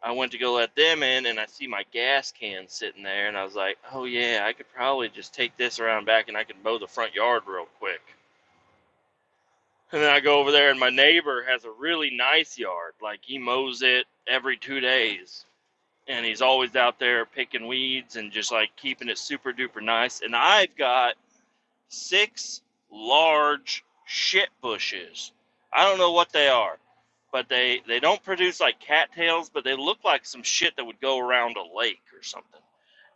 I went to go let them in, and I see my gas can sitting there, and I was like, oh yeah, I could probably just take this around back and I could mow the front yard real quick. And then I go over there, and my neighbor has a really nice yard. Like, he mows it every 2 days. And he's always out there picking weeds and just, like, keeping it super duper nice. And I've got 6 large shit bushes. I don't know what they are, but they don't produce, like, cattails, but they look like some shit that would go around a lake or something.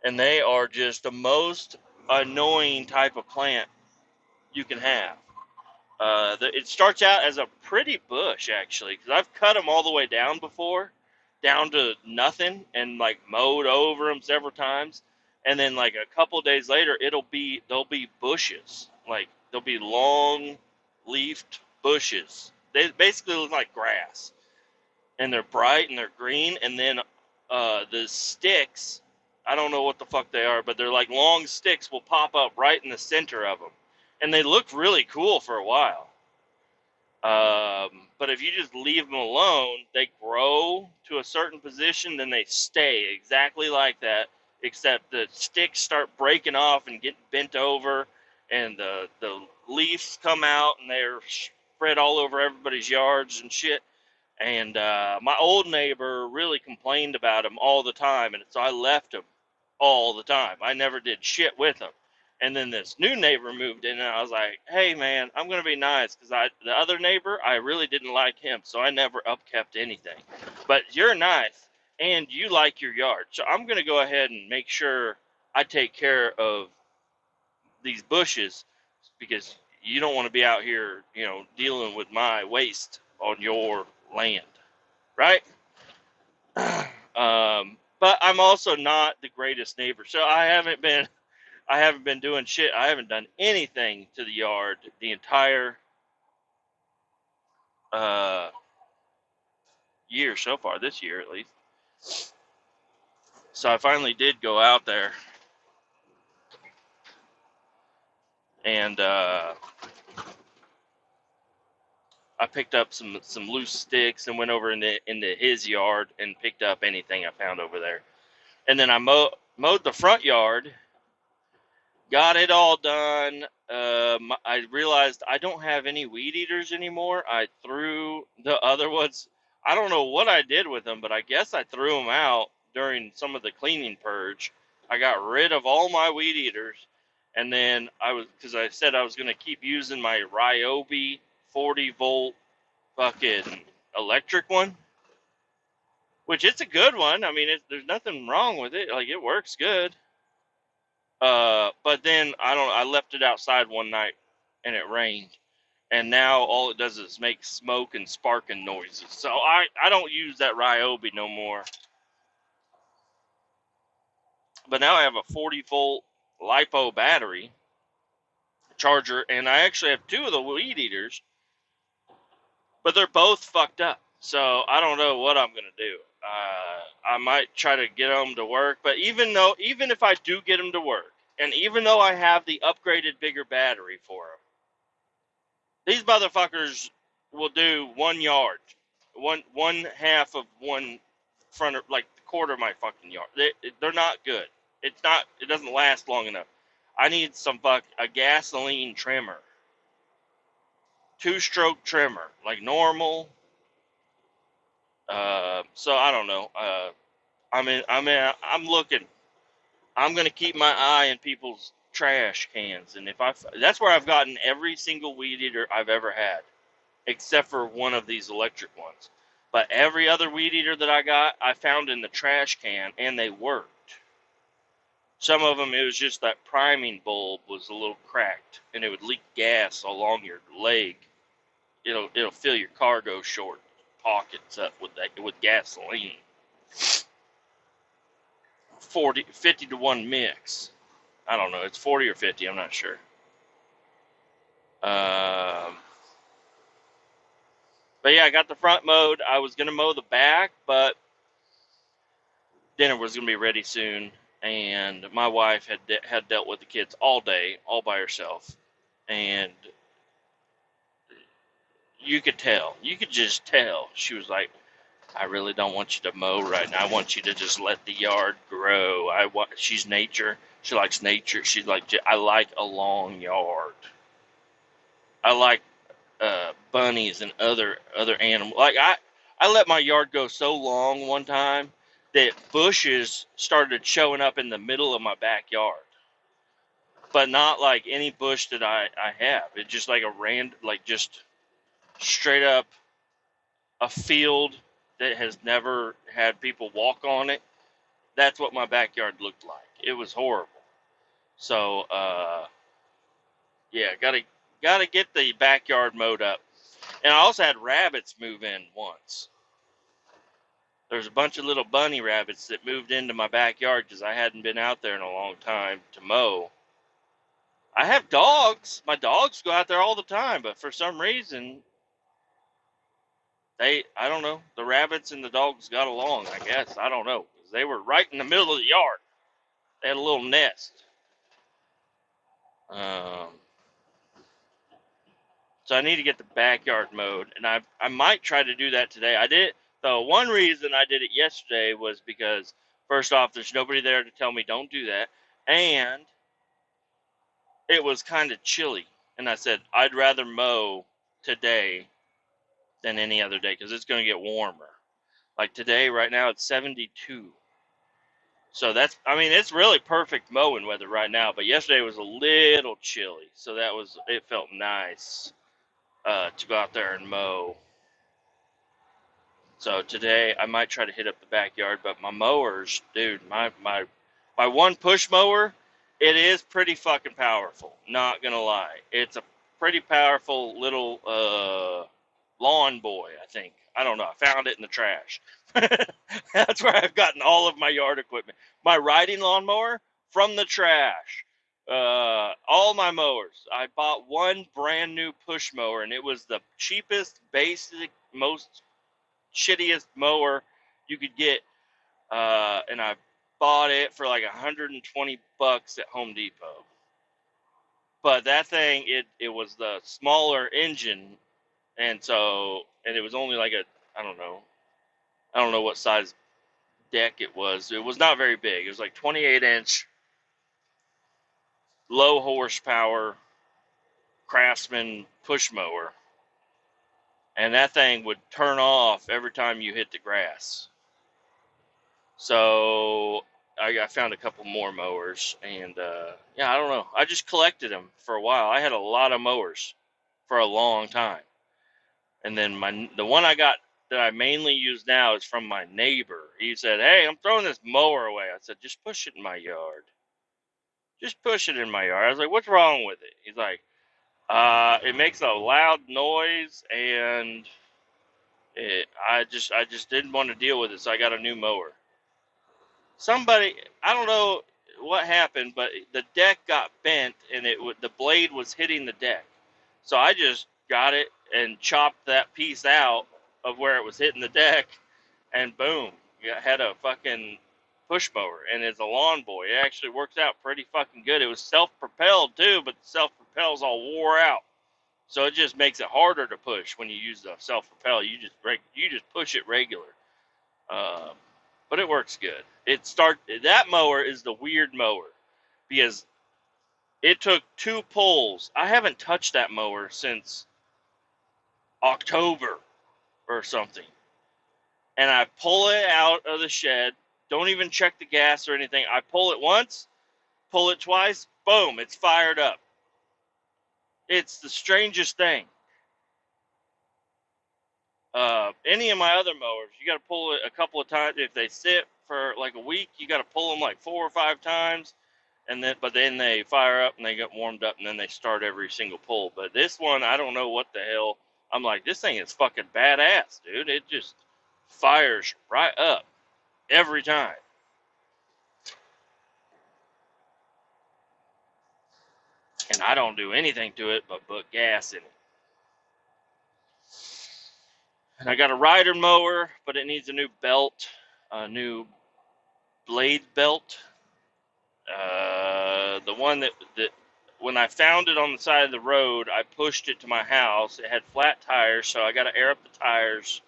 And they are just the most annoying type of plant you can have. It starts out as a pretty bush, actually, because I've cut them all the way down before, down to nothing, and like mowed over them several times. And then like a couple of days later, they'll be bushes, like they'll be long leafed bushes. They basically look like grass, and they're bright and they're green. And then the sticks, I don't know what the fuck they are, but they're like long sticks will pop up right in the center of them, and they look really cool for a while. But if you just leave them alone, they grow to a certain position, then they stay exactly like that, except the sticks start breaking off and getting bent over, and the leaves come out, and they're spread all over everybody's yards and shit. And my old neighbor really complained about them all the time, and so I left them all the time. I never did shit with them. And then this new neighbor moved in, and I was like, hey, man, I'm going to be nice, because the other neighbor, I really didn't like him, so I never upkept anything. But you're nice, and you like your yard, so I'm going to go ahead and make sure I take care of these bushes, because you don't want to be out here, dealing with my waste on your land, right? But I'm also not the greatest neighbor, so I haven't been doing shit. I haven't done anything to the yard the entire year so far, this year at least. So I finally did go out there, and I picked up some loose sticks and went over into his yard and picked up anything I found over there. And then I mowed the front yard, got it all done. I realized I don't have any weed eaters anymore. I threw the other ones. I don't know what I did with them, but I guess I threw them out during some of the cleaning purge. I got rid of all my weed eaters, and then because I said I was going to keep using my Ryobi 40-volt fucking electric one, which it's a good one. I mean, there's nothing wrong with it. Like, it works good. But then I left it outside one night and it rained, and now all it does is make smoke and sparking noises. So I don't use that Ryobi no more. But now I have a 40-volt LiPo battery charger, and I actually have 2 of the weed eaters, but they're both fucked up. So I don't know what I'm gonna do. I might try to get them to work, but even if I do get them to work, and even though I have the upgraded bigger battery for them, these motherfuckers will do 1 yard, one half of one front, like the quarter of my fucking yard. They're not good. It doesn't last long enough. I need a gasoline trimmer, 2-stroke trimmer, like normal. So I don't know. I'm looking. I'm gonna keep my eye in people's trash cans, and that's where I've gotten every single weed eater I've ever had, except for one of these electric ones. But every other weed eater that I got, I found in the trash can, and they worked. Some of them, it was just that priming bulb was a little cracked, and it would leak gas along your leg. It'll fill your cargo short pockets up with gasoline. 50 to 1 mix. I don't know. It's 40 or 50. I'm not sure. But yeah, I got the front mowed. I was going to mow the back, but dinner was going to be ready soon. And my wife had dealt with the kids all day, all by herself. And you could tell. You could just tell. She was like, I really don't want you to mow right now. I want you to just let the yard grow. She's nature. She likes nature. She's like, I like a long yard. I like bunnies and other animals. Like I let my yard go so long one time that bushes started showing up in the middle of my backyard, but not like any bush that I have. It's just like a just straight up a field that has never had people walk on it. That's what my backyard looked like. It was horrible. So yeah, gotta get the backyard mowed up. And I also had rabbits move in once. There's a bunch of little bunny rabbits that moved into my backyard because I hadn't been out there in a long time to mow. I have dogs. My dogs go out there all the time, but for some reason, I don't know, the rabbits and the dogs got along, I guess. I don't know. 'Cause they were right in the middle of the yard. They had a little nest. Um, so I need to get the backyard mowed, and I might try to do that today. I did. The one reason I did it yesterday was because, first off, there's nobody there to tell me don't do that, and it was kind of chilly. And I said, I'd rather mow today than any other day because it's going to get warmer. Like today, right now, it's 72. So I mean, it's really perfect mowing weather right now. But yesterday was a little chilly. So it felt nice to go out there and mow. So today, I might try to hit up the backyard. But my mowers, dude, my one push mower, it is pretty fucking powerful. Not gonna lie, it's a pretty powerful little lawn boy. I think I don't know. I found it in the trash. That's where I've gotten all of my yard equipment. My riding lawnmower from the trash. All my mowers. I bought one brand new push mower, and it was the cheapest, basic, most shittiest mower you could get. And I bought it for like $120 at Home Depot. But that thing, it was the smaller engine, and it was only like I don't know what size deck it was. It was not very big. It was like 28-inch, low horsepower Craftsman push mower, and that thing would turn off every time you hit the grass. So I found a couple more mowers, and yeah, I don't know. I just collected them for a while. I had a lot of mowers for a long time, and then the one I got that I mainly use now is from my neighbor. He said, "Hey, I'm throwing this mower away." I said, "Just push it in my yard. Just push it in my yard." I was like, "What's wrong with it?" He's like, "It makes a loud noise, and I just didn't want to deal with it, so I got a new mower." Somebody, I don't know what happened, but the deck got bent, and the blade was hitting the deck. So I just got it and chopped that piece out of where it was hitting the deck, and boom, you had a fucking push mower. And as a lawn boy, it actually works out pretty fucking good. It was self-propelled too, but the self-propel's all wore out. So it just makes it harder to push when you use the self-propel. You just push it regular. But it works good. That mower is the weird mower because it took 2 pulls. I haven't touched that mower since October or something. And I pull it out of the shed, don't even check the gas or anything. I pull it once, pull it twice, boom, it's fired up. It's the strangest thing. Any of my other mowers, you got to pull it a couple of times. If they sit for like a week, you got to pull them like 4 or 5 times, but then they fire up and they get warmed up, and then they start every single pull. But this one, I don't know what the hell. I'm like, this thing is fucking badass, dude. It just fires right up every time. And I don't do anything to it but put gas in it. And I got a rider mower, but it needs a new belt, a new blade belt. The one that when I found it on the side of the road, I pushed it to my house. It had flat tires, so I got to air up the tires.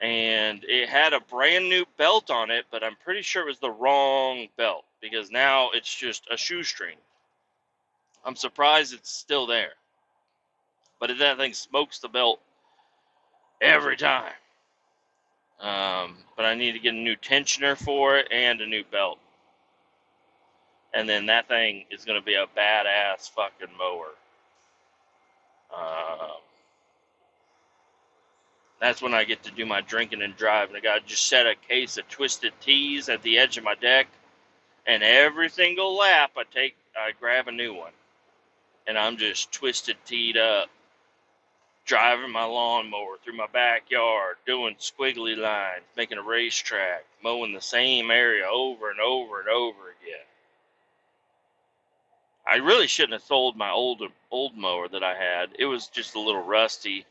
And it had a brand new belt on it, but I'm pretty sure it was the wrong belt because now it's just a shoestring. I'm surprised it's still there. But that thing smokes the belt every time. But I need to get a new tensioner for it and a new belt. And then that thing is going to be a badass fucking mower. That's when I get to do my drinking and driving. I got to just set a case of Twisted Teas at the edge of my deck. And every single lap I grab a new one. And I'm just twisted teed up, driving my lawnmower through my backyard, doing squiggly lines, making a racetrack, mowing the same area over and over and over again. I really shouldn't have sold my old mower that I had. It was just a little rusty,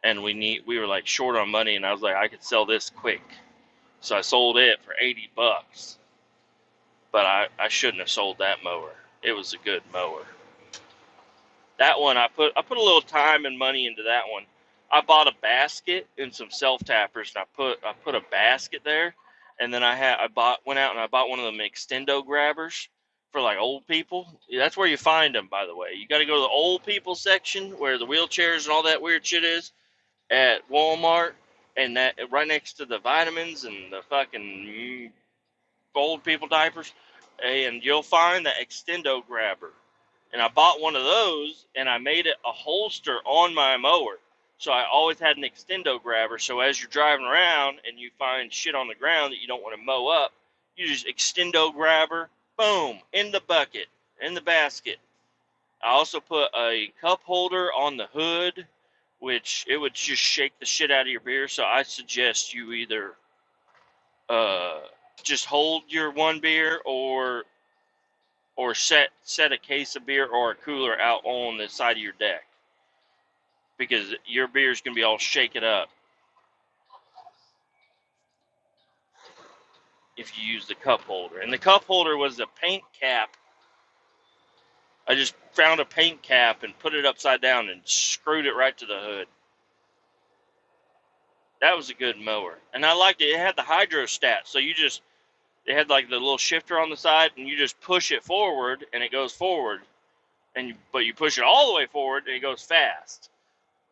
and we were like short on money, and I was like, I could sell this quick. So I sold it for $80. But I shouldn't have sold that mower. It was a good mower. That one, I put a little time and money into that one. I bought a basket and some self tappers, and I put a basket there, and then went out and I bought one of them extendo grabbers for like old people. That's where you find them, by the way. You got to go to the old people section where the wheelchairs and all that weird shit is at Walmart, and that right next to the vitamins and the fucking old people diapers, and you'll find the extendo grabber. And I bought one of those, and I made it a holster on my mower. So I always had an extendo grabber. So as you're driving around and you find shit on the ground that you don't want to mow up, you just extendo grabber, boom, in the bucket, in the basket. I also put a cup holder on the hood, which it would just shake the shit out of your beer. So I suggest you either just hold your one beer or set a case of beer or a cooler out on the side of your deck, because your beer's going to be all shaken up if you use the cup holder. And the cup holder was a paint cap. I just found a paint cap and put it upside down and screwed it right to the hood. That was a good mower. And I liked it. It had the hydrostat. So it had like the little shifter on the side, and you just push it forward and it goes forward. But you push it all the way forward and it goes fast.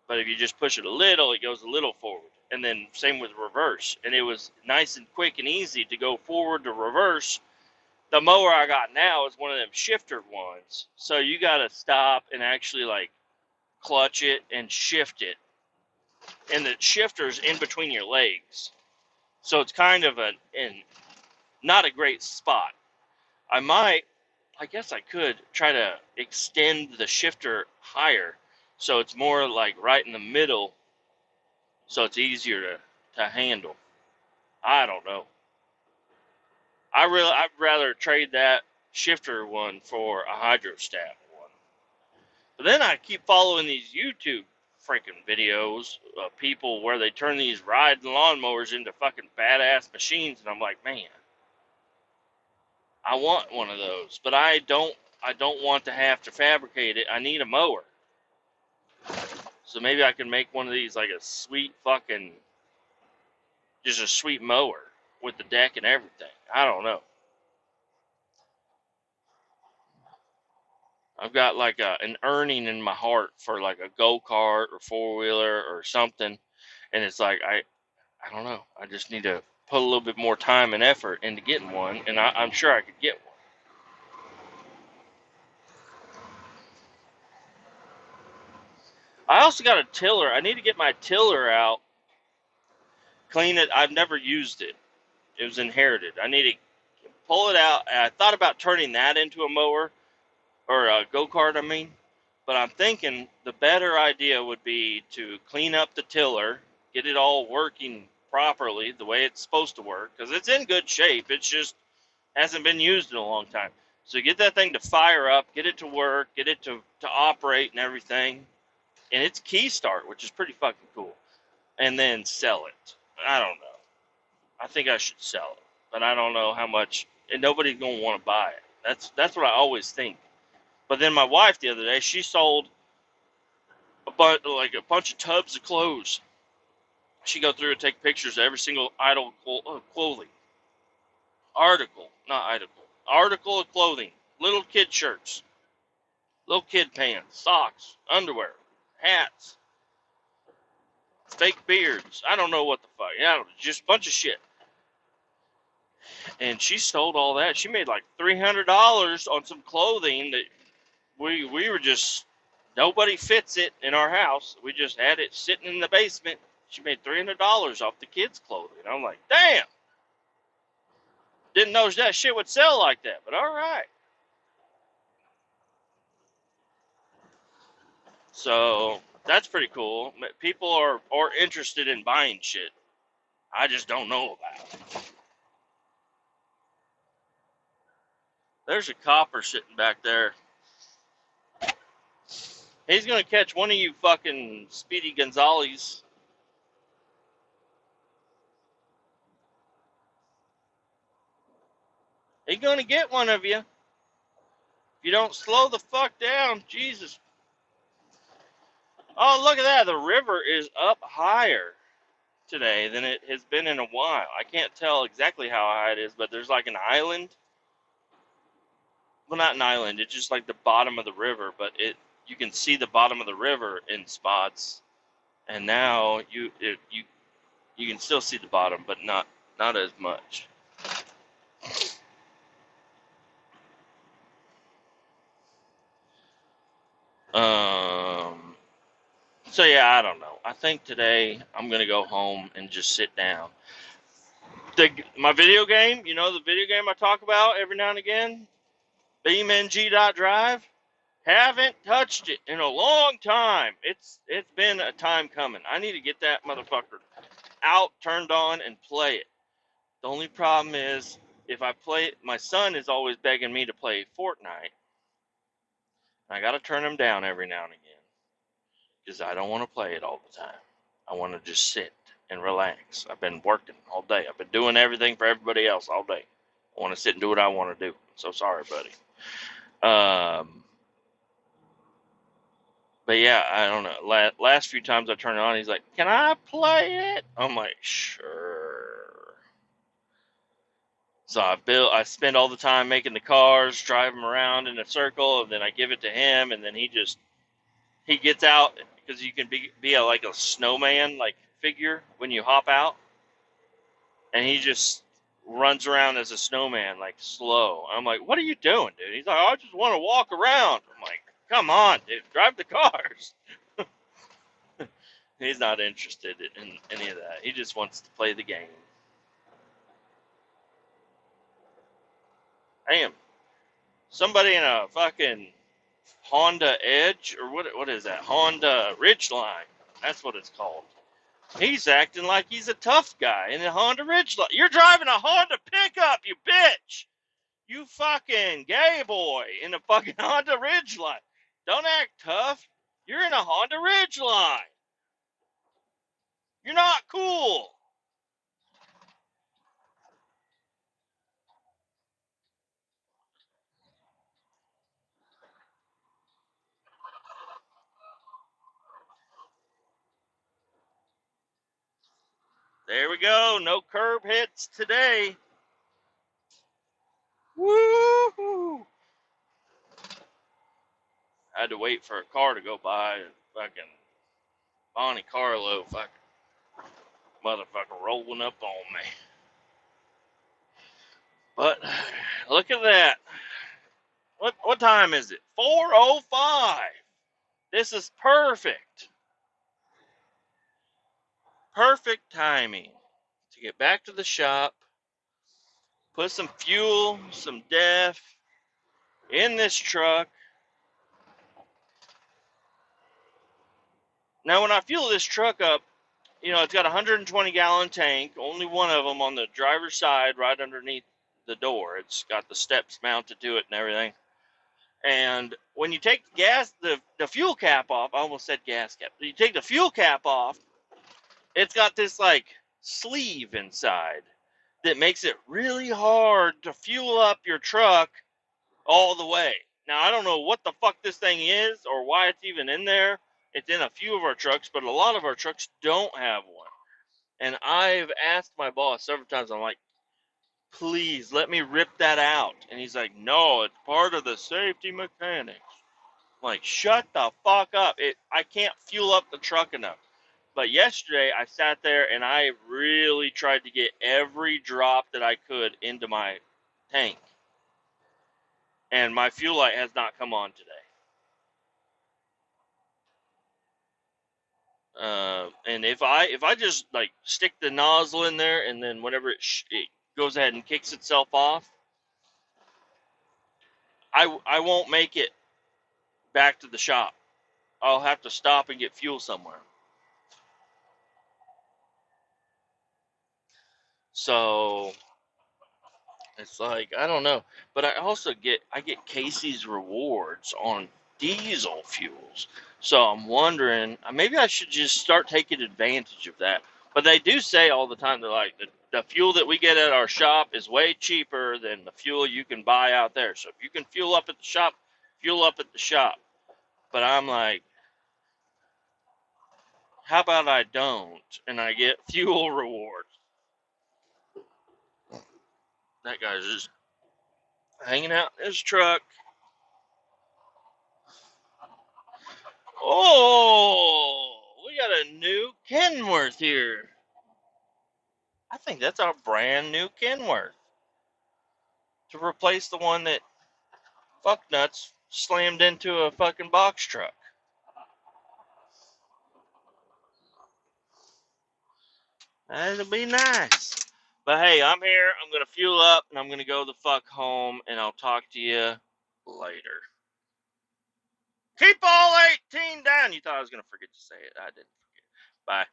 But if you just push it a little, it goes a little forward. And then same with reverse. And it was nice and quick and easy to go forward to reverse. The mower I got now is one of them shifter ones. So you got to stop and actually like clutch it and shift it. And the shifter's in between your legs. So it's kind of not a great spot. I guess I could try to extend the shifter higher, so it's more like right in the middle, so it's easier to handle. I don't know. I'd rather trade that shifter one for a hydrostat one. But then I keep following these YouTube freaking videos of people where they turn these riding lawnmowers into fucking badass machines, and I'm like, man, I want one of those, but I don't want to have to fabricate it. I need a mower. So maybe I can make one of these like a sweet just a sweet mower with the deck and everything. I don't know. I've got like an earning in my heart for like a go-kart or four-wheeler or something. And it's like, I don't know. I just need to put a little bit more time and effort into getting one. And I'm sure I could get one. I also got a tiller. I need to get my tiller out, clean it. I've never used it. It was inherited. I need to pull it out. I thought about turning that into a mower or a go-kart, I mean. But I'm thinking the better idea would be to clean up the tiller, get it all working properly the way it's supposed to work, because it's in good shape. It just hasn't been used in a long time. So get that thing to fire up, get it to work, get it to operate and everything. And it's key start, which is pretty fucking cool. And then sell it. I don't know. I think I should sell it, but I don't know how much. And nobody's gonna want to buy it. That's what I always think. But then my wife the other day, she sold a bunch of tubs of clothes. She go through and take pictures of every single clothing article of clothing, little kid shirts, little kid pants, socks, underwear, hats, fake beards. I don't know what the fuck. Yeah, just a bunch of shit. And she sold all that. She made like $300 on some clothing that we were just, nobody fits it in our house. We just had it sitting in the basement. She made $300 off the kids' clothing. I'm like, damn. Didn't know that shit would sell like that, but all right. So that's pretty cool. People are interested in buying shit. I just don't know about it. There's a copper sitting back there. He's going to catch one of you fucking Speedy Gonzales. He's going to get one of you. If you don't slow the fuck down, Jesus. Oh, look at that. The river is up higher today than it has been in a while. I can't tell exactly how high it is, but there's like an island. Well, not an island. It's just like the bottom of the river, but you can see the bottom of the river in spots. And now you can still see the bottom, but not as much. So yeah, I don't know. I think today I'm gonna go home and just sit down. My video game, the video game I talk about every now and again, BeamNG.drive, haven't touched it in a long time. It's been a time coming. I need to get that motherfucker out, turned on, and play it. The only problem is, if I play it, my son is always begging me to play Fortnite. I gotta turn him down every now and again, because I don't want to play it all the time. I want to just sit and relax. I've been working all day. I've been doing everything for everybody else all day. I want to sit and do what I want to do. So sorry, buddy. But yeah, I don't know. Last few times I turn it on, he's like, "Can I play it?" I'm like, "Sure." So I spend all the time making the cars, drive them around in a circle, and then I give it to him, and then he gets out, because you can be like a snowman like figure when you hop out, and he just runs around as a snowman like slow. I'm like, "What are you doing, dude?" He's like, "I just want to walk around." I'm like, "Come on, dude, drive the cars." He's not interested in any of that. He just wants to play the game. Damn, somebody in a fucking Honda Edge, or what is that? Honda Ridgeline. That's what it's called. He's acting like he's a tough guy in a Honda Ridgeline. You're driving a Honda pickup, you bitch. You fucking gay boy in a fucking Honda Ridgeline. Don't act tough. You're in a Honda Ridgeline. You're not cool. There we go. No curb hits today. Woo-hoo. I had to wait for a car to go by, and fucking Bonnie Carlo fucking motherfucker rolling up on me. But look at that. What time is it? 4:05. This is perfect. Perfect timing to get back to the shop, put some fuel, some def in this truck. Now, when I fuel this truck up, it's got a 120-gallon tank, only one of them on the driver's side right underneath the door. It's got the steps mounted to it and everything. And when you take the fuel cap off, I almost said gas cap. You take the fuel cap off, it's got this like sleeve inside that makes it really hard to fuel up your truck all the way. Now, I don't know what the fuck this thing is or why it's even in there. It's in a few of our trucks, but a lot of our trucks don't have one. And I've asked my boss several times, I'm like, "Please let me rip that out." And he's like, "No, it's part of the safety mechanics." Like, shut the fuck up. I can't fuel up the truck enough. But yesterday, I sat there and I really tried to get every drop that I could into my tank. And my fuel light has not come on today. And if I just like stick the nozzle in there and then whenever it goes ahead and kicks itself off, I won't make it back to the shop. I'll have to stop and get fuel somewhere. So it's like, I don't know, but I get Casey's rewards on diesel fuels. So I'm wondering, maybe I should just start taking advantage of that. But they do say all the time, they're like, the fuel that we get at our shop is way cheaper than the fuel you can buy out there. So if you can fuel up at the shop, fuel up at the shop. But I'm like, how about I don't and I get fuel rewards? That guy's just hanging out in his truck. Oh, we got a new Kenworth here. I think that's our brand new Kenworth to replace the one that fucknuts slammed into a fucking box truck. That'll be nice. But hey, I'm here. I'm going to fuel up and I'm going to go the fuck home and I'll talk to you later. Keep all 18 down. You thought I was going to forget to say it. I didn't forget. Bye.